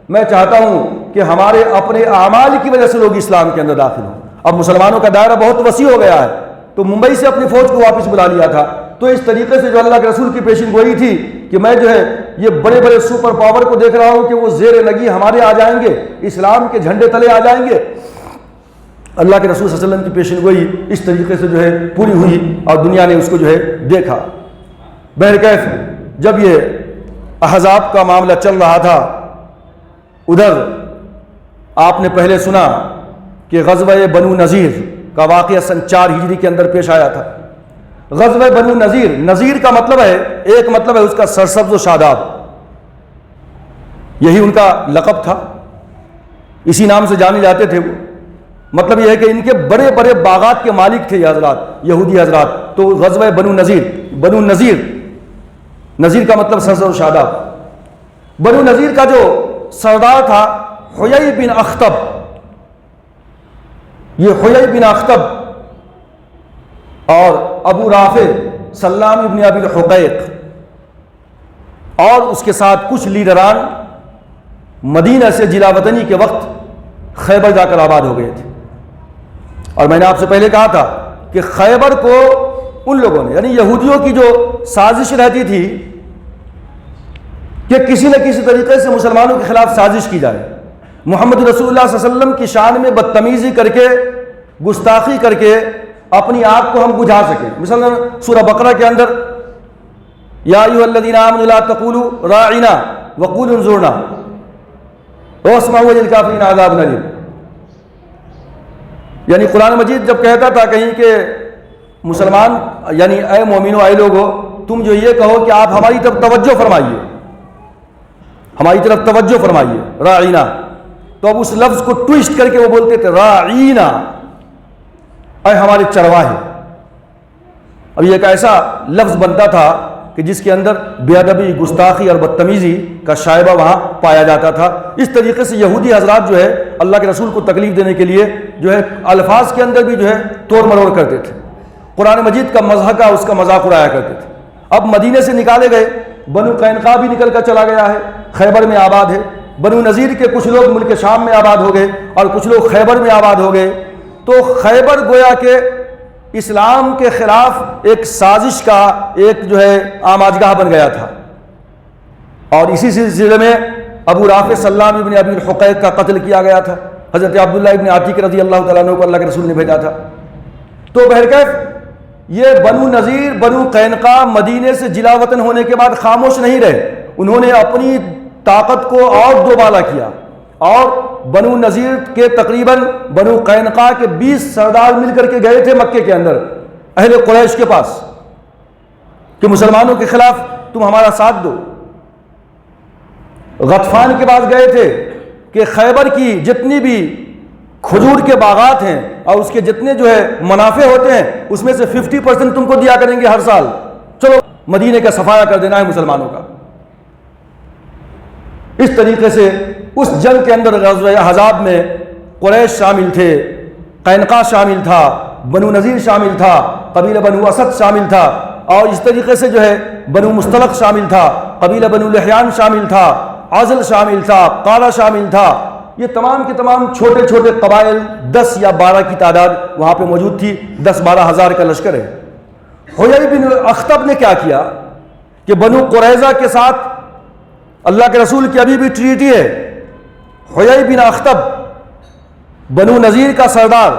A: میں چاہتا ہوں کہ ہمارے اپنے اعمال کی وجہ سے لوگ اسلام کے اندر داخل ہوں۔ اب مسلمانوں کا دائرہ بہت وسیع ہو گیا ہے، تو ممبئی سے اپنی فوج کو واپس بلا لیا تھا۔ تو اس طریقے سے جو اللہ کے رسول کی پیشین گوئی تھی کہ میں جو ہے یہ بڑے بڑے سپر پاور کو دیکھ رہا ہوں کہ وہ زیر لگی ہمارے آ جائیں گے، اسلام کے جھنڈے تلے آ جائیں گے، اللہ کے رسول صلی اللہ علیہ وسلم کی پیشین گوئی اس طریقے سے جو ہے پوری ہوئی اور دنیا نے اس کو جو ہے دیکھا۔ بہرکیف جب یہ احزاب کا معاملہ چل رہا تھا، ادھر آپ نے پہلے سنا کہ غزوہ بنو نذیر کا واقعہ سن 4 ہجری کے اندر پیش آیا تھا۔ غزوہ بنو نذیر، نذیر کا مطلب ہے، ایک مطلب ہے اس کا سرسبز و شاداب، یہی ان کا لقب تھا، اسی نام سے جانے جاتے تھے وہ۔ مطلب یہ ہے کہ ان کے بڑے بڑے باغات کے مالک تھے یہ حضرات، یہودی حضرات۔ تو غزوہ بنو نذیر، بنو نذیر، نذیر کا مطلب سرسبز و شاداب۔ بنو نذیر کا جو سردار تھا حیی بن اخطب، یہ حیی بن اخطب اور ابو رافع سلام ابن ابی الحقیق اور اس کے ساتھ کچھ لیڈران مدینہ سے جلا وطنی کے وقت خیبر جا کر آباد ہو گئے تھے۔ اور میں نے آپ سے پہلے کہا تھا کہ خیبر کو ان لوگوں نے، یعنی یہودیوں کی جو سازش رہتی تھی کہ کسی نہ کسی طریقے سے مسلمانوں کے خلاف سازش کی جائے، محمد رسول اللہ صلی اللہ علیہ وسلم کی شان میں بدتمیزی کر کے، گستاخی کر کے اپنی آگ کو ہم بجھا سکیں۔ مثلا سورہ بقرہ کے اندر یا ایھا الذین آمنوا لا تقولوا راعنا وقولوا انظرنا واسمعوا للکافرین عذاب الیم، یعنی قرآن مجید جب کہتا تھا کہیں کہ مسلمان، یعنی اے مومنو، اے لوگو، تم جو یہ کہو کہ آپ ہماری طرف توجہ فرمائیے، ہماری طرف توجہ فرمائیے، راعینا، تو اب اس لفظ کو ٹویسٹ کر کے وہ بولتے تھے راعینا، اے ہمارے چرواہے۔ اب یہ ایک ایسا لفظ بنتا تھا کہ جس کے اندر بے ادبی، گستاخی اور بدتمیزی کا شائبہ وہاں پایا جاتا تھا۔ اس طریقے سے یہودی حضرات جو ہے اللہ کے رسول کو تکلیف دینے کے لیے جو ہے الفاظ کے اندر بھی جو ہے توڑ مروڑ کرتے تھے، قرآن مجید کا مضحکہ، اس کا مذاق اڑایا کرتے تھے۔ اب مدینے سے نکالے گئے، بنو قینقاع بھی نکل کر چلا گیا ہے، خیبر میں آباد ہے، بنو نذیر کے کچھ لوگ ملک شام میں آباد ہو گئے اور کچھ لوگ خیبر میں آباد ہو گئے۔ تو خیبر گویا کہ اسلام کے خلاف ایک سازش کا ایک جو ہے آماجگاہ بن گیا تھا، اور اسی سلسلے میں ابو رافع سلام ابن ابی الحقیق کا قتل کیا گیا تھا۔ حضرت عبداللہ ابن عتیق رضی اللہ تعالیٰ عنہ کو اللہ کے رسول نے بھیجا تھا۔ تو بہرکیف یہ بنو نذیر، بنو قینقاع مدینے سے جلا وطن ہونے کے بعد خاموش نہیں رہے، انہوں نے اپنی طاقت کو اور دوبالا کیا، اور بنو نذیر کے تقریباً بنو قینقاع کے 20 سردار مل کر کے گئے تھے مکے کے اندر اہل قریش کے پاس کہ مسلمانوں کے خلاف تم ہمارا ساتھ دو۔ غطفان کے پاس گئے تھے کہ خیبر کی جتنی بھی کھجور کے باغات ہیں اور اس کے جتنے جو ہے منافع ہوتے ہیں اس میں سے 50% تم کو دیا کریں گے ہر سال، چلو مدینے کا صفایا کر دینا ہے مسلمانوں کا۔ اس طریقے سے اس جنگ کے اندر غزوہ احزاب میں قریش شامل تھے، قینقاع شامل تھا، بنو نذیر شامل تھا، قبیلہ بنو اسد شامل تھا، اور اس طریقے سے جو ہے بنو مستلق شامل تھا، قبیلہ بنو لحیان شامل تھا، عزل شامل تھا، قارہ شامل تھا۔ یہ تمام کے تمام چھوٹے چھوٹے قبائل 10 یا 12 کی تعداد وہاں پہ موجود تھی، 10-12 ہزار کا لشکر ہے۔ حیی بن اخطب نے کیا کیا کہ بنو قریظہ کے ساتھ اللہ کے رسول کی ابھی بھی ٹریٹی ہے۔ حیی بن اخطب بنو نذیر کا سردار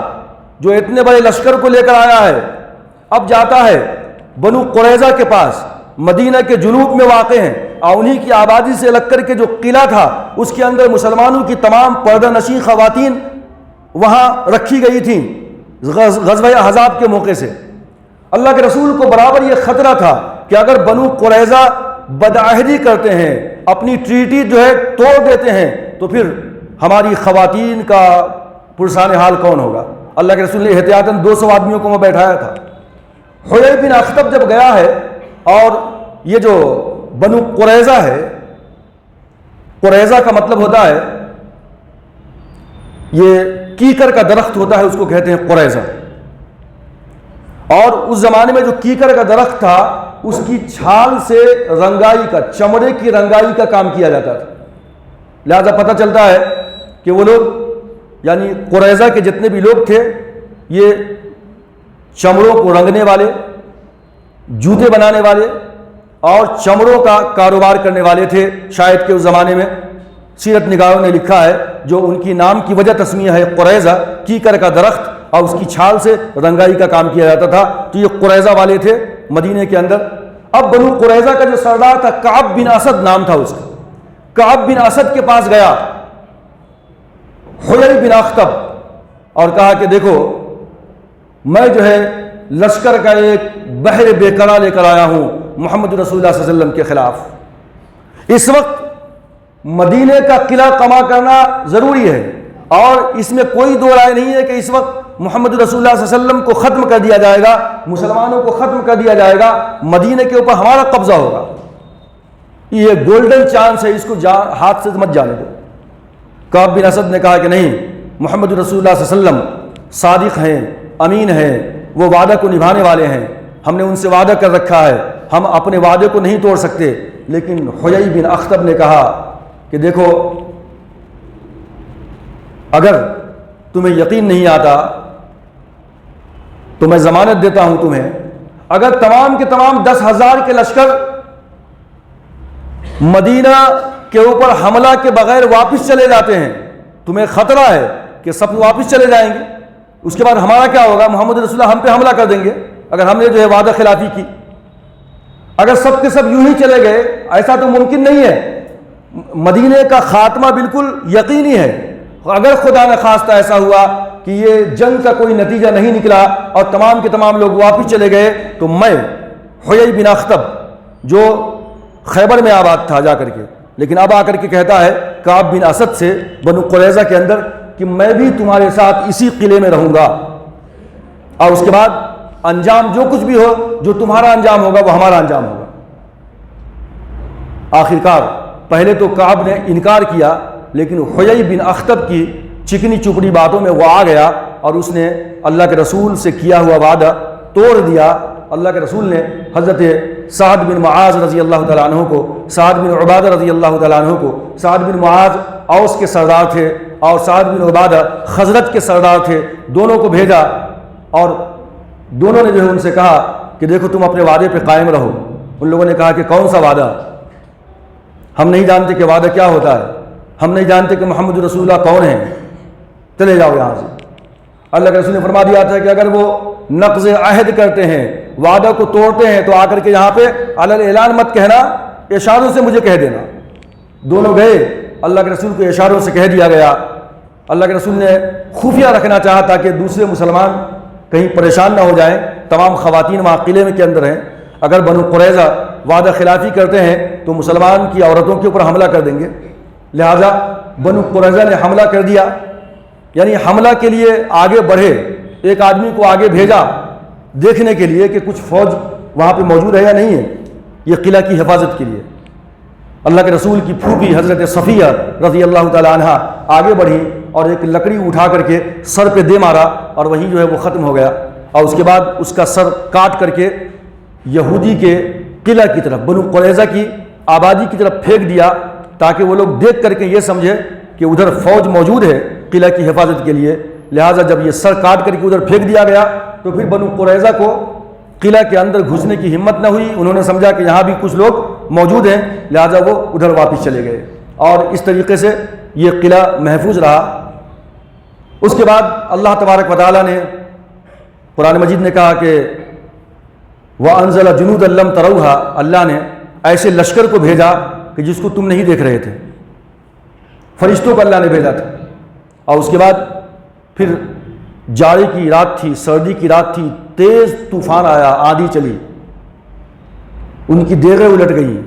A: جو اتنے بڑے لشکر کو لے کر آیا ہے، اب جاتا ہے بنو قریظہ کے پاس، مدینہ کے جنوب میں واقع ہیں، اور انہی کی آبادی سے لگ کر کے جو قلعہ تھا اس کے اندر مسلمانوں کی تمام پردہ نشین خواتین وہاں رکھی گئی تھیں غزوہ احزاب کے موقع سے۔ اللہ کے رسول کو برابر یہ خطرہ تھا کہ اگر بنو قریظہ بدعہدی کرتے ہیں، اپنی ٹریٹی جو ہے توڑ دیتے ہیں، تو پھر ہماری خواتین کا پرسان حال کون ہوگا؟ اللہ کے رسول نے احتیاطاً 200 آدمیوں کو وہاں بیٹھایا تھا۔ حیی بن اخطب جب گیا ہے، اور یہ جو بنو قریظہ ہے، قریظہ کا مطلب ہوتا ہے، یہ کیکر کا درخت ہوتا ہے، اس کو کہتے ہیں قریظہ، اور اس زمانے میں جو کیکر کا درخت تھا اس کی چھال سے رنگائی کا، چمڑے کی رنگائی کا کام کیا جاتا تھا۔ لہذا پتہ چلتا ہے کہ وہ لوگ یعنی قریظہ کے جتنے بھی لوگ تھے یہ چمڑوں کو رنگنے والے، جوتے بنانے والے اور چمڑوں کا کاروبار کرنے والے تھے شاید کہ اس زمانے میں۔ سیرت نگاروں نے لکھا ہے جو ان کی نام کی وجہ تسمیہ ہے قریظہ، کیکر کا درخت، اور اس کی چھال سے رنگائی کا کام کیا جاتا تھا، تو یہ قریظہ والے تھے مدینے کے اندر۔ اب بنو قریظہ کا جو سردار تھا کعب بن اسد نام تھا اس کا، کعب بن اسد کے پاس گیا حیی بن اخطب اور کہا کہ دیکھو میں جو ہے لشکر کا ایک بحر بے قرار لے کر آیا ہوں محمد رسول اللہ صلی اللہ علیہ وسلم کے خلاف۔ اس وقت مدینے کا قلعہ قمع کرنا ضروری ہے، اور اس میں کوئی دو رائے نہیں ہے کہ اس وقت محمد رسول اللہ صلی اللہ علیہ وسلم کو ختم کر دیا جائے گا، مسلمانوں کو ختم کر دیا جائے گا، مدینے کے اوپر ہمارا قبضہ ہوگا۔ یہ گولڈن چانس ہے، اس کو ہاتھ سے مت جانے دو۔ کعب بن اسد نے کہا کہ نہیں، محمد رسول اللہ صلی اللہ علیہ وسلم صادق ہیں، امین ہیں، وہ وعدہ کو نبھانے والے ہیں، ہم نے ان سے وعدہ کر رکھا ہے، ہم اپنے وعدے کو نہیں توڑ سکتے۔ لیکن حیی بن اخطب نے کہا کہ دیکھو اگر تمہیں یقین نہیں آتا تو میں ضمانت دیتا ہوں تمہیں، اگر تمام کے تمام 10,000 کے لشکر مدینہ کے اوپر حملہ کے بغیر واپس چلے جاتے ہیں، تمہیں خطرہ ہے کہ سب واپس چلے جائیں گے، اس کے بعد ہمارا کیا ہوگا؟ محمد رسول اللہ ہم پہ حملہ کر دیں گے اگر ہم نے جو ہے وعدہ خلافی کی۔ اگر سب کے سب یوں ہی چلے گئے، ایسا تو ممکن نہیں ہے، مدینے کا خاتمہ بالکل یقینی ہے۔ اگر خدا نہ خواستہ ایسا ہوا کہ یہ جنگ کا کوئی نتیجہ نہیں نکلا اور تمام کے تمام لوگ واپس چلے گئے، تو میں حیی بن اخطب جو خیبر میں آباد تھا جا کر کے، لیکن اب آ کر کے کہتا ہے کعب بن اسد سے بنو قریظہ کے اندر کہ میں بھی تمہارے ساتھ اسی قلعے میں رہوں گا، اور اس کے بعد انجام جو کچھ بھی ہو، جو تمہارا انجام ہوگا وہ ہمارا انجام ہوگا۔ آخر کار پہلے تو کعب نے انکار کیا، لیکن حیی بن اخطب کی چکنی چپڑی باتوں میں وہ آ گیا اور اس نے اللہ کے رسول سے کیا ہوا وعدہ توڑ دیا۔ اللہ کے رسول نے حضرت سعد بن معاذ رضی اللہ تعالیٰ عنہ کو، سعد بن عبادہ رضی اللہ تعالیٰ عنہ کو، سعد بن معاذ اوس کے سردار تھے اور سعد بن عبادہ خزرج کے سردار تھے، دونوں کو بھیجا اور دونوں نے جو ہے ان سے کہا کہ دیکھو تم اپنے وعدے پہ قائم رہو۔ ان لوگوں نے کہا کہ کون سا وعدہ؟ ہم نہیں جانتے کہ وعدہ کیا ہوتا ہے، ہم نہیں جانتے کہ محمد رسول اللہ کون ہیں، چلے جاؤ یہاں سے۔ اللہ کے رسول نے فرما دیا تھا کہ اگر وہ نقض عہد کرتے ہیں، وعدہ کو توڑتے ہیں، تو آ کر کے یہاں پہ علی اعلان مت کہنا، اشاروں سے مجھے کہہ دینا۔ دونوں گئے، اللہ کے رسول کو اشاروں سے کہہ دیا گیا۔ اللہ کے رسول نے خفیہ رکھنا چاہا تاکہ دوسرے مسلمان کہیں پریشان نہ ہو جائیں۔ تمام خواتین وہاں قلعے کے اندر ہیں، اگر بنو قریظہ وعدہ خلافی کرتے ہیں تو مسلمان کی عورتوں کے اوپر حملہ کر دیں گے، لہذا بنو قریظہ نے حملہ کر دیا، یعنی حملہ کے لیے آگے بڑھے، ایک آدمی کو آگے بھیجا دیکھنے کے لیے کہ کچھ فوج وہاں پہ موجود ہے یا نہیں ہے، یہ قلعہ کی حفاظت کے لیے۔ اللہ کے رسول کی پھوپھی حضرت صفیہ رضی اللہ تعالی عنہا آگے بڑھی اور ایک لکڑی اٹھا کر کے سر پہ دے مارا اور وہیں جو ہے وہ ختم ہو گیا، اور اس کے بعد اس کا سر کاٹ کر کے یہودی کے قلعہ کی طرف، بنو قریظہ کی آبادی کی طرف پھینک دیا، تاکہ وہ لوگ دیکھ کر کے یہ سمجھے کہ ادھر فوج موجود ہے قلعہ کی حفاظت کے لیے۔ لہٰذا جب یہ سر کاٹ کر کے ادھر پھینک دیا گیا تو پھر بنو قریظہ کو قلعہ کے اندر گھسنے کی ہمت نہ ہوئی، انہوں نے سمجھا کہ یہاں بھی کچھ لوگ موجود ہیں، لہٰذا وہ ادھر واپس چلے گئے اور اس طریقے سے یہ قلعہ محفوظ رہا۔ اس کے بعد اللہ تبارک و تعالیٰ نے قرآن مجید نے کہا کہ وَأَنزَلَ جُنُودًا لَّمْ تَرَوْهَا، اللہ نے ایسے لشکر کو بھیجا کہ جس کو تم نہیں دیکھ رہے تھے، فرشتوں کو اللہ نے بھیجا تھا۔ اور اس کے بعد پھر جاڑے کی رات تھی، سردی کی رات تھی، تیز طوفان آیا، آندھی چلی، ان کی دیگیں الٹ گئی،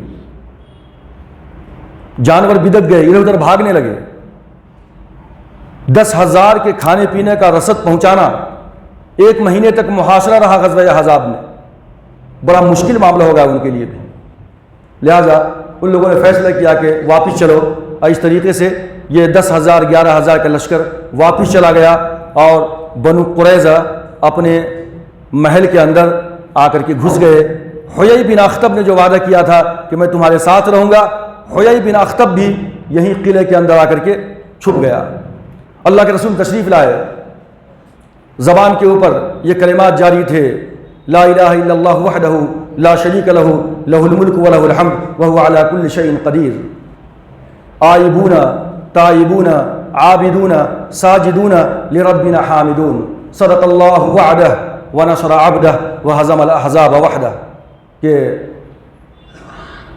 A: جانور بدک گئے، ادھر ادھر بھاگنے لگے۔ 10,000 کے کھانے پینے کا رسد پہنچانا 1 مہینے تک محاصرہ رہا غزوہ احزاب میں، بڑا مشکل معاملہ ہوگا ان کے لیے بھی۔ لہذا ان لوگوں نے فیصلہ کیا کہ واپس چلو، اور اس طریقے سے یہ 10,000 11,000 کا لشکر واپس چلا گیا اور بنو قریظہ اپنے محل کے اندر آ کر کے گھس گئے۔ حیی بن اخطب نے جو وعدہ کیا تھا کہ میں تمہارے ساتھ رہوں گا، حیی بن اخطب بھی یہیں قلعے کے اندر آ کر کے چھپ گیا۔ اللہ کے رسول تشریف لائے، زبان کے اوپر یہ کلمات جاری تھے، لا الہ الا اللہ وحدہ لا شریک لہ لہ الملک ولہ الحمد وہو علی کل شیء قدیر، آئبون تائبون عابدون ساجدون لربنا حامدون، صدق اللہ وعدہ ونصر عبدہ وہزم الاحزاب وحدہ، کہ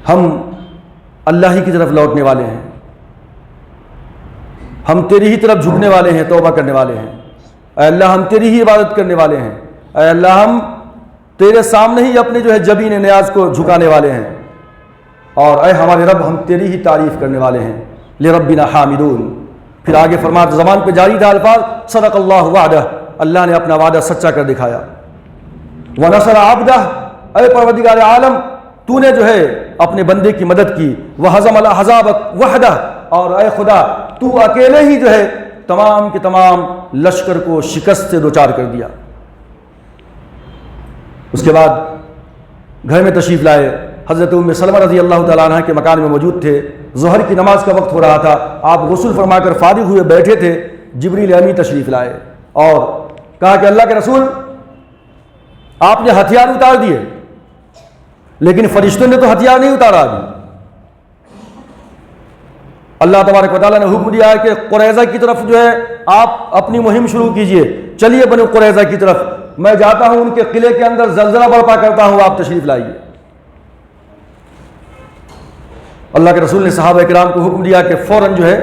A: ہم اللہ ہی کی طرف لوٹنے والے ہیں، ہم تیری ہی طرف جھکنے والے ہیں، توبہ کرنے والے ہیں، اے اللہ ہم تیری ہی عبادت کرنے والے ہیں، اے اللہ ہم تیرے سامنے ہی اپنے جو ہے جبین نیاز کو جھکانے والے ہیں، اور اے ہمارے رب ہم تیری ہی تعریف کرنے والے ہیں، لربنا حامدون۔ پھر آگے فرماتا، زبان پہ جاری تھا الفاظ صدق اللہ وعدہ، اللہ نے اپنا وعدہ سچا کر دکھایا، ونصر عبدہ، اے پروردگار عالم تو نے جو ہے اپنے بندے کی مدد کی، وہزم الاحزاب وحدہ، اور اے خدا تو اکیلے ہی جو ہے تمام کے تمام لشکر کو شکست سے دوچار کر دیا۔ اس کے بعد گھر میں تشریف لائے، حضرت ام سلمہ رضی اللہ تعالیٰ عنہ کے مکان میں موجود تھے، ظہر کی نماز کا وقت ہو رہا تھا، آپ غسل فرما کر فارغ ہوئے بیٹھے تھے، جبریل امی تشریف لائے اور کہا کہ اللہ کے رسول آپ نے ہتھیار اتار دیے، لیکن فرشتوں نے تو ہتھیار نہیں اتارا ابھی۔ اللہ تبارک و تعالیٰ نے حکم دیا ہے کہ قریظہ کی طرف جو ہے آپ اپنی مہم شروع کیجئے، چلیے بنو قریظہ کی طرف، میں جاتا ہوں ان کے قلعے کے اندر زلزلہ برپا کرتا ہوں، آپ تشریف لائیے۔ اللہ کے رسول نے صحابہ کرام کو حکم دیا کہ فوراً جو ہے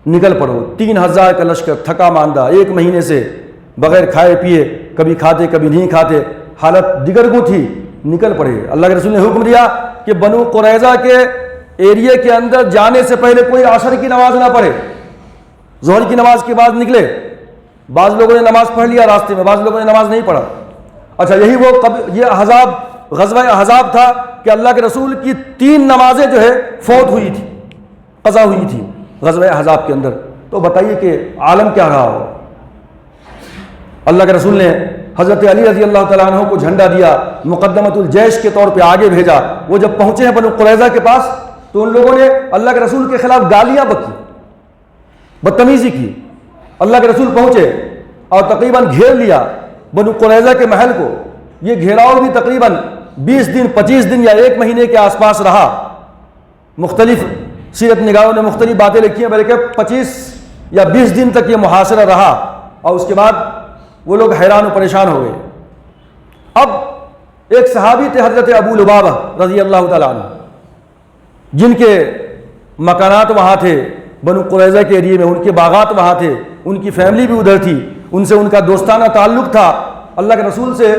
A: نکل پڑو۔ 3,000 کا لشکر تھکا ماندہ، 1 مہینے سے بغیر کھائے پیے، کبھی کھاتے کبھی نہیں کھاتے، حالت دیگرگوں تھی، نکل پڑے۔ اللہ کے رسول نے حکم دیا کہ بنو قریظہ کے ایریے کے اندر جانے سے پہلے کوئی عصر کی نماز نہ پڑھے، ظہر کی نماز کے بعد نکلے۔ بعض لوگوں نے نماز پڑھ لیا راستے میں، بعض لوگوں نے نماز نہیں پڑھا۔ اچھا، یہی وہ یہ احزاب غزوہ احزاب تھا کہ اللہ کے رسول کی 3 نمازیں جو ہے فوت ہوئی تھی، قضا ہوئی تھی غزوہ احزاب کے اندر. تو بتائیے کہ عالم کیا رہا ہو. اللہ کے رسول نے حضرت علی رضی اللہ تعالیٰ عنہ کو جھنڈا دیا، مقدمۃ الجیش کے طور پہ آگے بھیجا. وہ جب پہنچے ہیں بنو قریظہ کے پاس تو ان لوگوں نے اللہ کے رسول کے خلاف گالیاں بکی، بدتمیزی کی. اللہ کے رسول پہنچے اور تقریباً گھیر لیا بنو قریظہ کے محل کو. یہ گھیراؤ بھی تقریباً 20 دن 25 دن یا 1 مہینے کے آس پاس رہا. مختلف سیرت نگاروں نے مختلف باتیں لکھی ہیں، بلکہ 25 یا 20 دن تک یہ محاصرہ رہا اور اس کے بعد وہ لوگ حیران و پریشان ہو گئے. اب ایک صحابی تھے حضرت ابو لبابہ رضی اللہ تعالیٰ عنہ، جن کے مکانات وہاں تھے بنو قریظہ کے ایریے میں، ان کے باغات وہاں تھے، ان کی فیملی بھی ادھر تھی، ان سے ان کا دوستانہ تعلق تھا. اللہ کے رسول سے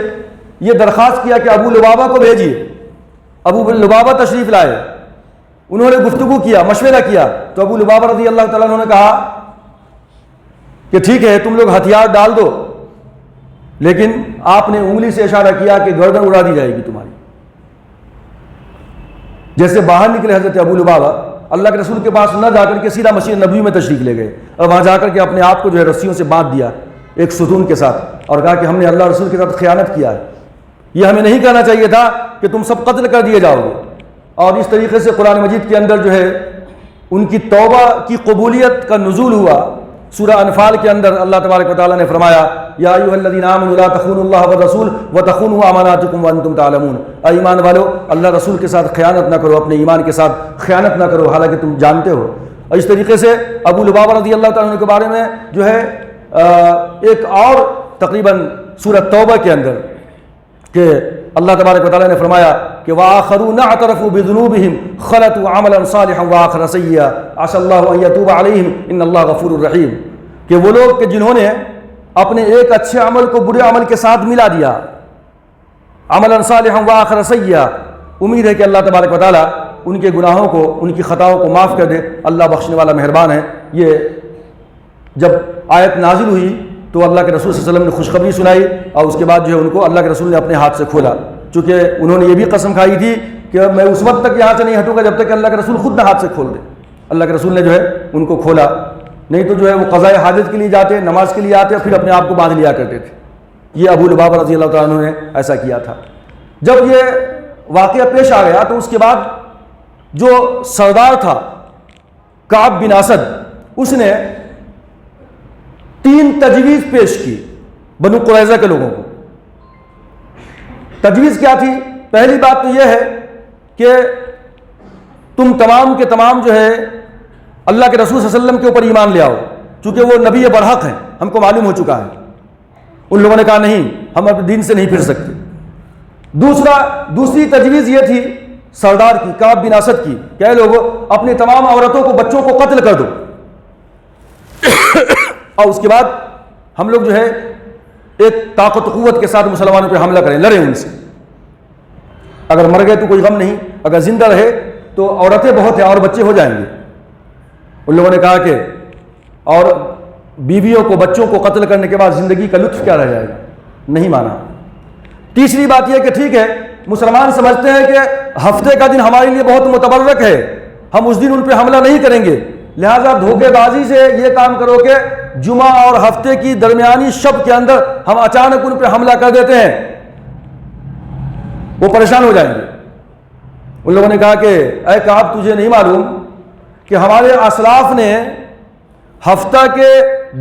A: یہ درخواست کیا کہ ابو لبابہ کو بھیجیے. ابو لبابہ تشریف لائے. انہوں نے گفتگو کیا، مشورہ کیا. تو ابو لبابہ رضی اللہ تعالیٰ عنہ نے کہا کہ ٹھیک ہے تم لوگ ہتھیار ڈال دو، لیکن آپ نے انگلی سے اشارہ کیا کہ گردن اڑا دی جائے گی تمہاری. جیسے باہر نکلے حضرت ابو لبابہ اللہ کے رسول کے پاس نہ جا کر کے سیدھا مسجد نبوی میں تشریف لے گئے اور وہاں جا کر کے اپنے آپ کو جو ہے رسیوں سے باندھ دیا ایک ستون کے ساتھ اور کہا کہ ہم نے اللہ رسول کے ساتھ خیانت کیا ہے. یہ ہمیں نہیں کہنا چاہیے تھا کہ تم سب قتل کر دیے جاؤ گے. اور اس طریقے سے قرآن مجید کے اندر جو ہے ان کی توبہ کی قبولیت کا نزول ہوا. سورہ انفال کے اندر اللہ تبارک و تعالیٰ نے فرمایا یا ایھا الذین آمنوا لا تخونوا اللہ والرسول وتخونوا اماناتکم وانتم تعلمون. اے ایمان والو اللہ رسول کے ساتھ خیانت نہ کرو، اپنے ایمان کے ساتھ خیانت نہ کرو حالانکہ تم جانتے ہو. اور اس طریقے سے ابو لبابہ رضی اللہ تعالیٰ عنہ کے بارے میں جو ہے ایک اور تقریباً سورہ توبہ کے اندر کہ اللہ تبارک و تعالیٰ نے فرمایا کہ وآخرون اعترفوا بذنوبہم خلطوا عملا صالحا وآخر سیئا عسى اللہ ان یتوب علیہم ان اللہ غفور الرحیم. کہ وہ لوگ کہ جنہوں نے اپنے ایک اچھے عمل کو برے عمل کے ساتھ ملا دیا، عملا صالحا وآخر سیئا، امید ہے کہ اللہ تبارک و تعالیٰ ان کے گناہوں کو، ان کی خطاؤں کو معاف کر دے. اللہ بخشنے والا مہربان ہے. یہ جب آیت نازل ہوئی تو اللہ کے رسول صلی اللہ علیہ وسلم نے خوشخبری سنائی اور اس کے بعد جو ہے ان کو اللہ کے رسول نے اپنے ہاتھ سے کھولا، چونکہ انہوں نے یہ بھی قسم کھائی تھی کہ میں اس وقت تک یہاں سے نہیں ہٹوں گا جب تک کہ اللہ کے رسول خود نہ ہاتھ سے کھول دے. اللہ کے رسول نے جو ہے ان کو کھولا. نہیں تو جو ہے وہ قضاء حاجت کے لیے جاتے، نماز کے لیے آتے اور پھر اپنے آپ کو باندھ لیا کرتے تھے. یہ ابو لبابہ رضی اللہ تعالیٰ عنہ نے ایسا کیا تھا. جب یہ واقعہ پیش آ گیا تو اس کے بعد جو سردار تھا کعب بن اسد، اس نے 3 تجویز پیش کی بنو قریظہ کے لوگوں کو. تجویز کیا تھی؟ پہلی بات تو یہ ہے کہ تم تمام کے تمام جو ہے اللہ کے رسول صلی اللہ علیہ وسلم کے اوپر ایمان لے آؤ، چونکہ وہ نبی برحق ہیں، ہم کو معلوم ہو چکا ہے. ان لوگوں نے کہا نہیں، ہم اپنے دین سے نہیں پھر سکتے. دوسری تجویز یہ تھی سردار کی، کعب بن اسد کی، کہ اے لوگوں اپنی تمام عورتوں کو، بچوں کو قتل کر دو اور اس کے بعد ہم لوگ جو ہے ایک طاقت و قوت کے ساتھ مسلمانوں پہ حملہ کریں، لڑیں ان سے. اگر مر گئے تو کوئی غم نہیں، اگر زندہ رہے تو عورتیں بہت ہیں اور بچے ہو جائیں گے. ان لوگوں نے کہا کہ اور بیویوں کو، بچوں کو قتل کرنے کے بعد زندگی کا لطف کیا رہ جائے گا؟ نہیں مانا. تیسری بات یہ کہ ٹھیک ہے مسلمان سمجھتے ہیں کہ ہفتے کا دن ہمارے لیے بہت متبرک ہے، ہم اس دن ان پہ حملہ نہیں کریں گے، لہٰذا دھوکے بازی سے یہ کام کرو کہ جمعہ اور ہفتے کی درمیانی شب کے اندر ہم اچانک ان پہ حملہ کر دیتے ہیں، وہ پریشان ہو جائیں گے. ان لوگوں نے کہا کہ اے کعب تجھے نہیں معلوم کہ ہمارے اسلاف نے ہفتہ کے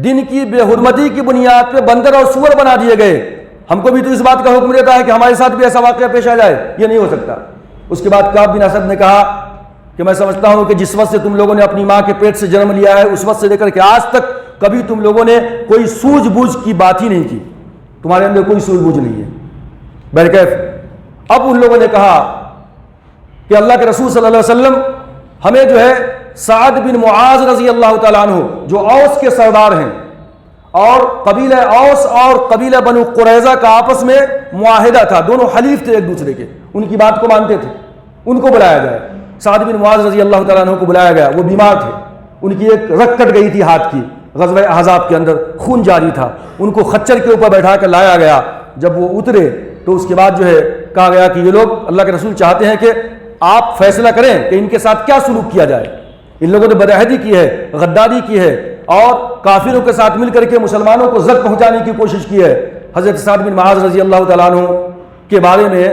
A: دن کی بے حرمتی کی بنیاد پہ بندر اور سور بنا دیے گئے، ہم کو بھی تو اس بات کا حکم دیتا ہے کہ ہمارے ساتھ بھی ایسا واقعہ پیش آ جائے، یہ نہیں ہو سکتا. اس کے بعد کعب بن اسد نے کہا کہ میں سمجھتا ہوں کہ جس وقت سے تم لوگوں نے اپنی ماں کے پیٹ سے جنم لیا ہے اس وقت سے لے کر کے آج تک کبھی تم لوگوں نے کوئی سوجھ بوجھ کی بات ہی نہیں کی، تمہارے اندر کوئی سوجھ بوجھ نہیں ہے. بہرکیف اب ان لوگوں نے کہا کہ اللہ کے رسول صلی اللہ علیہ وسلم ہمیں جو ہے سعد بن معاذ رضی اللہ تعالیٰ عنہ جو اوس کے سردار ہیں اور قبیلہ اوس اور قبیلہ بنو قریظہ کا آپس میں معاہدہ تھا، دونوں حلیف تھے ایک دوسرے کے، ان کی بات کو مانتے تھے، ان کو بلایا جائے. سعد بن معاذ رضی اللہ تعالیٰ عنہ کو بلایا گیا. وہ بیمار تھے، ان کی ایک رگ کٹ گئی تھی ہاتھ کی، غزوہ احزاب کے اندر خون جاری تھا. ان کو خچر کے اوپر بیٹھا کر لایا گیا. جب وہ اترے تو اس کے بعد جو ہے کہا گیا کہ یہ لوگ اللہ کے رسول چاہتے ہیں کہ آپ فیصلہ کریں کہ ان کے ساتھ کیا سلوک کیا جائے. ان لوگوں نے بدعہدی کی ہے, غداری کی ہے اور کافروں کے ساتھ مل کر کے مسلمانوں کو زد پہنچانے کی کوشش کی ہے. حضرت سعد بن معاذ رضی اللہ تعالیٰ عنہ کے بارے میں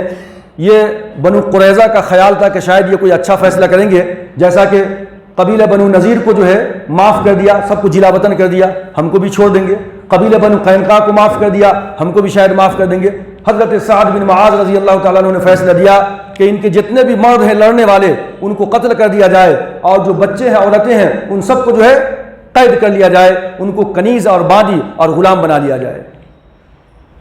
A: یہ بنو قریظہ کا خیال تھا کہ شاید یہ کوئی اچھا فیصلہ کریں گے, جیسا کہ قبیلہ بنو نذیر کو جو ہے معاف کر دیا, سب کو جلا وطن کر دیا, ہم کو بھی چھوڑ دیں گے. قبیلہ بنو قینقاع کو معاف کر دیا, ہم کو بھی شاید معاف کر دیں گے. حضرت سعد بن معاذ رضی اللہ تعالیٰ عنہ نے فیصلہ دیا کہ ان کے جتنے بھی مرد ہیں لڑنے والے ان کو قتل کر دیا جائے, اور جو بچے ہیں عورتیں ہیں ان سب کو جو ہے قید کر لیا جائے, ان کو کنیز اور باندی اور غلام بنا لیا جائے.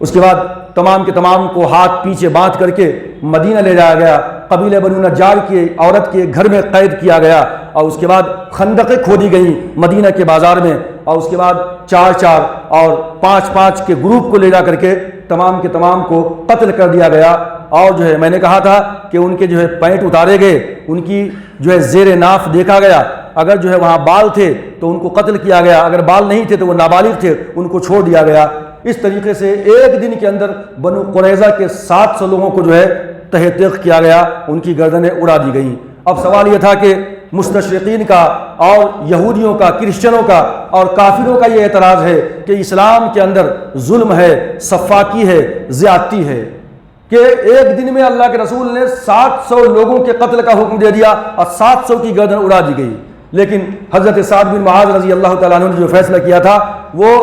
A: اس کے بعد تمام کے تمام کو ہاتھ پیچھے باندھ کر کے مدینہ لے جایا گیا. قبیلہ بنو نجار کی عورت کے گھر میں قید کیا گیا, اور اس کے بعد خندقیں کھودی گئیں مدینہ کے بازار میں, اور اس کے بعد 4 اور 5 کے گروپ کو لے جا کر کے تمام کے تمام کو قتل کر دیا گیا. اور جو ہے میں نے کہا تھا کہ ان کے جو ہے پینٹ اتارے گئے, ان کی جو ہے زیر ناف دیکھا گیا, اگر جو ہے وہاں بال تھے تو ان کو قتل کیا گیا, اگر بال نہیں تھے تو وہ نابالغ تھے ان کو چھوڑ دیا گیا. اس طریقے سے ایک دن کے اندر بنو قریظہ کے 700 لوگوں کو جو ہے تہ تیغ کیا گیا, ان کی گردنیں اڑا دی گئیں. اب سوال یہ تھا کہ مستشرقین کا اور یہودیوں کا, کرسچنوں کا اور کافروں کا یہ اعتراض ہے کہ اسلام کے اندر ظلم ہے, سفاکی ہے, زیادتی ہے, کہ ایک دن میں اللہ کے رسول نے 700 لوگوں کے قتل کا حکم دے دیا اور 700 کی گردن اڑا دی گئی. لیکن حضرت سعد بن معاذ رضی اللہ تعالیٰ عنہ نے جو فیصلہ کیا تھا وہ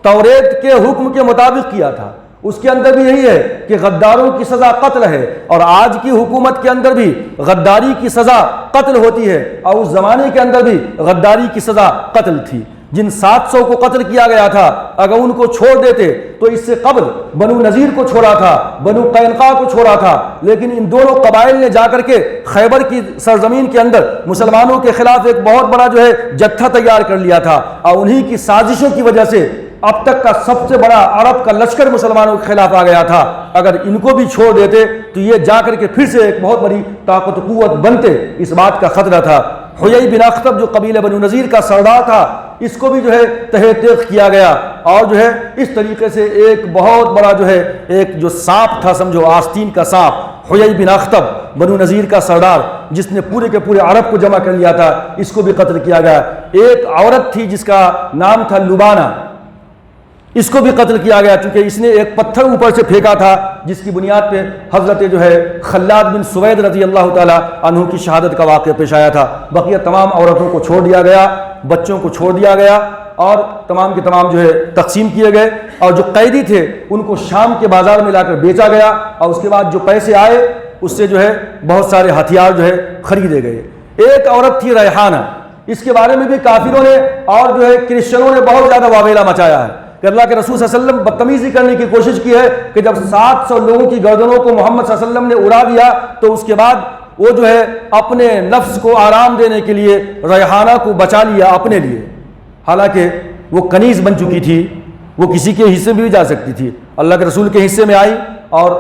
A: توریت کے حکم کے مطابق کیا تھا. اس کے اندر بھی یہی ہے کہ غداروں کی سزا قتل ہے, اور آج کی حکومت کے اندر بھی غداری کی سزا قتل ہوتی ہے, اور اس زمانے کے اندر بھی غداری کی سزا قتل تھی. جن 700 کو قتل کیا گیا تھا اگر ان کو چھوڑ دیتے تو اس سے قبل بنو نذیر کو چھوڑا تھا, بنو قینقاع کو چھوڑا تھا, لیکن ان دونوں قبائل نے جا کر کے خیبر کی سرزمین کے اندر مسلمانوں کے خلاف ایک بہت بڑا جو ہے جتھا تیار کر لیا تھا, اور انہی کی سازشوں کی وجہ سے اب تک کا سب سے بڑا عرب کا لشکر مسلمانوں کے خلاف آ گیا تھا. اگر ان کو بھی چھوڑ دیتے تو یہ جا کر کے پھر سے ایک بہت بڑی طاقت و قوت بنتے, اس بات کا خطرہ تھا. حیی بن اخطب جو قبیلہ بنو نذیر کا سردار تھا, اس کو بھی جو ہے تہ تیغ کیا گیا, اور جو ہے اس طریقے سے ایک بہت بڑا جو ہے ایک جو سانپ تھا, سمجھو آستین کا سانپ, حیی بن اخطب بنو نذیر کا سردار جس نے پورے کے پورے عرب کو جمع کر لیا تھا, اس کو بھی قتل کیا گیا. ایک عورت تھی جس کا نام تھا لبانہ, اس کو بھی قتل کیا گیا, چونکہ اس نے ایک پتھر اوپر سے پھینکا تھا جس کی بنیاد پہ حضرت جو ہے خلاد بن سوید رضی اللہ تعالیٰ عنہ کی شہادت کا واقعہ پیش آیا تھا. بقیہ تمام عورتوں کو چھوڑ دیا گیا, بچوں کو چھوڑ دیا گیا, اور تمام کے تمام جو ہے تقسیم کیے گئے, اور جو قیدی تھے ان کو شام کے بازار میں لا کر بیچا گیا, اور اس کے بعد جو پیسے آئے اس سے جو ہے بہت سارے ہتھیار جو ہے خریدے گئے. ایک عورت تھی ریحانہ, اس کے بارے میں بھی کافروں نے اور جو ہے کرسچنوں نے بہت زیادہ واویلا مچایا ہے کہ اللہ کے رسول صلی اللہ علیہ وسلم بدتمیزی کرنے کی کوشش کی ہے کہ جب 700 لوگوں کی گردنوں کو محمد صلی اللہ علیہ وسلم نے اڑا دیا تو اس کے بعد وہ جو ہے اپنے نفس کو آرام دینے کے لیے ریحانہ کو بچا لیا اپنے لیے, حالانکہ وہ کنیز بن چکی تھی, وہ کسی کے حصے میں بھی جا سکتی تھی, اللہ کے رسول کے حصے میں آئی. اور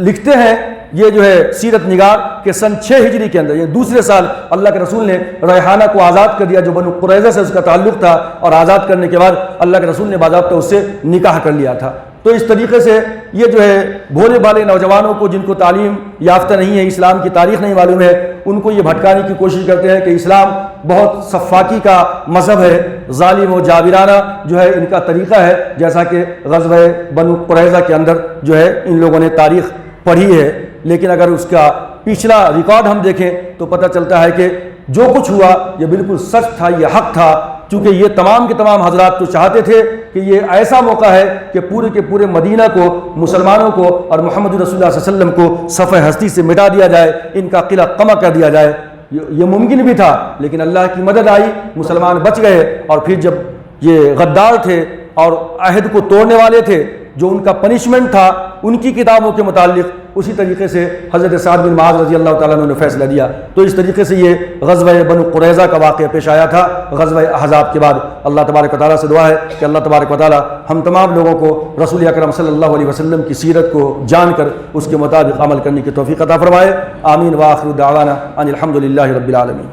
A: لکھتے ہیں یہ جو ہے سیرت نگار کہ سن 6 ہجری کے اندر, یہ دوسرے سال اللہ کے رسول نے ریحانہ کو آزاد کر دیا جو بنو قریظہ سے اس کا تعلق تھا, اور آزاد کرنے کے بعد اللہ کے رسول نے باضابطہ اس سے نکاح کر لیا تھا. تو اس طریقے سے یہ جو ہے بھولے بھالے نوجوانوں کو جن کو تعلیم یافتہ نہیں ہے, اسلام کی تاریخ نہیں معلوم ہے, ان کو یہ بھٹکانے کی کوشش کرتے ہیں کہ اسلام بہت سفاکی کا مذہب ہے, ظالم و جابرانہ جو ہے ان کا طریقہ ہے, جیسا کہ غزوہ بنو قریظہ کے اندر جو ہے ان لوگوں نے تاریخ پڑھی ہے. لیکن اگر اس کا پچھلا ریکارڈ ہم دیکھیں تو پتہ چلتا ہے کہ جو کچھ ہوا یہ بالکل سچ تھا, یہ حق تھا, چونکہ یہ تمام کے تمام حضرات تو چاہتے تھے کہ یہ ایسا موقع ہے کہ پورے کے پورے مدینہ کو, مسلمانوں کو اور محمد رسول اللہ صلی اللہ علیہ وسلم کو صفحہ ہستی سے مٹا دیا جائے, ان کا قلعہ قمع کر دیا جائے. یہ ممکن بھی تھا, لیکن اللہ کی مدد آئی, مسلمان بچ گئے. اور پھر جب یہ غدار تھے اور عہد کو توڑنے والے تھے, جو ان کا پنشمنٹ تھا ان کی کتابوں کے متعلق, اسی طریقے سے حضرت سعد بن معاذ رضی اللہ تعالیٰ عنہ نے فیصلہ دیا. تو اس طریقے سے یہ غزوہ بنو قریظہ کا واقعہ پیش آیا تھا غزوہ احزاب کے بعد. اللہ تبارک و تعالیٰ سے دعا ہے کہ اللہ تبارک و تعالیٰ ہم تمام لوگوں کو رسول اکرم صلی اللہ علیہ وسلم کی سیرت کو جان کر اس کے مطابق عمل کرنے کی توفیق عطا فرمائے. آمین. وآخر دعوانا ان الحمد للہ رب العالمین.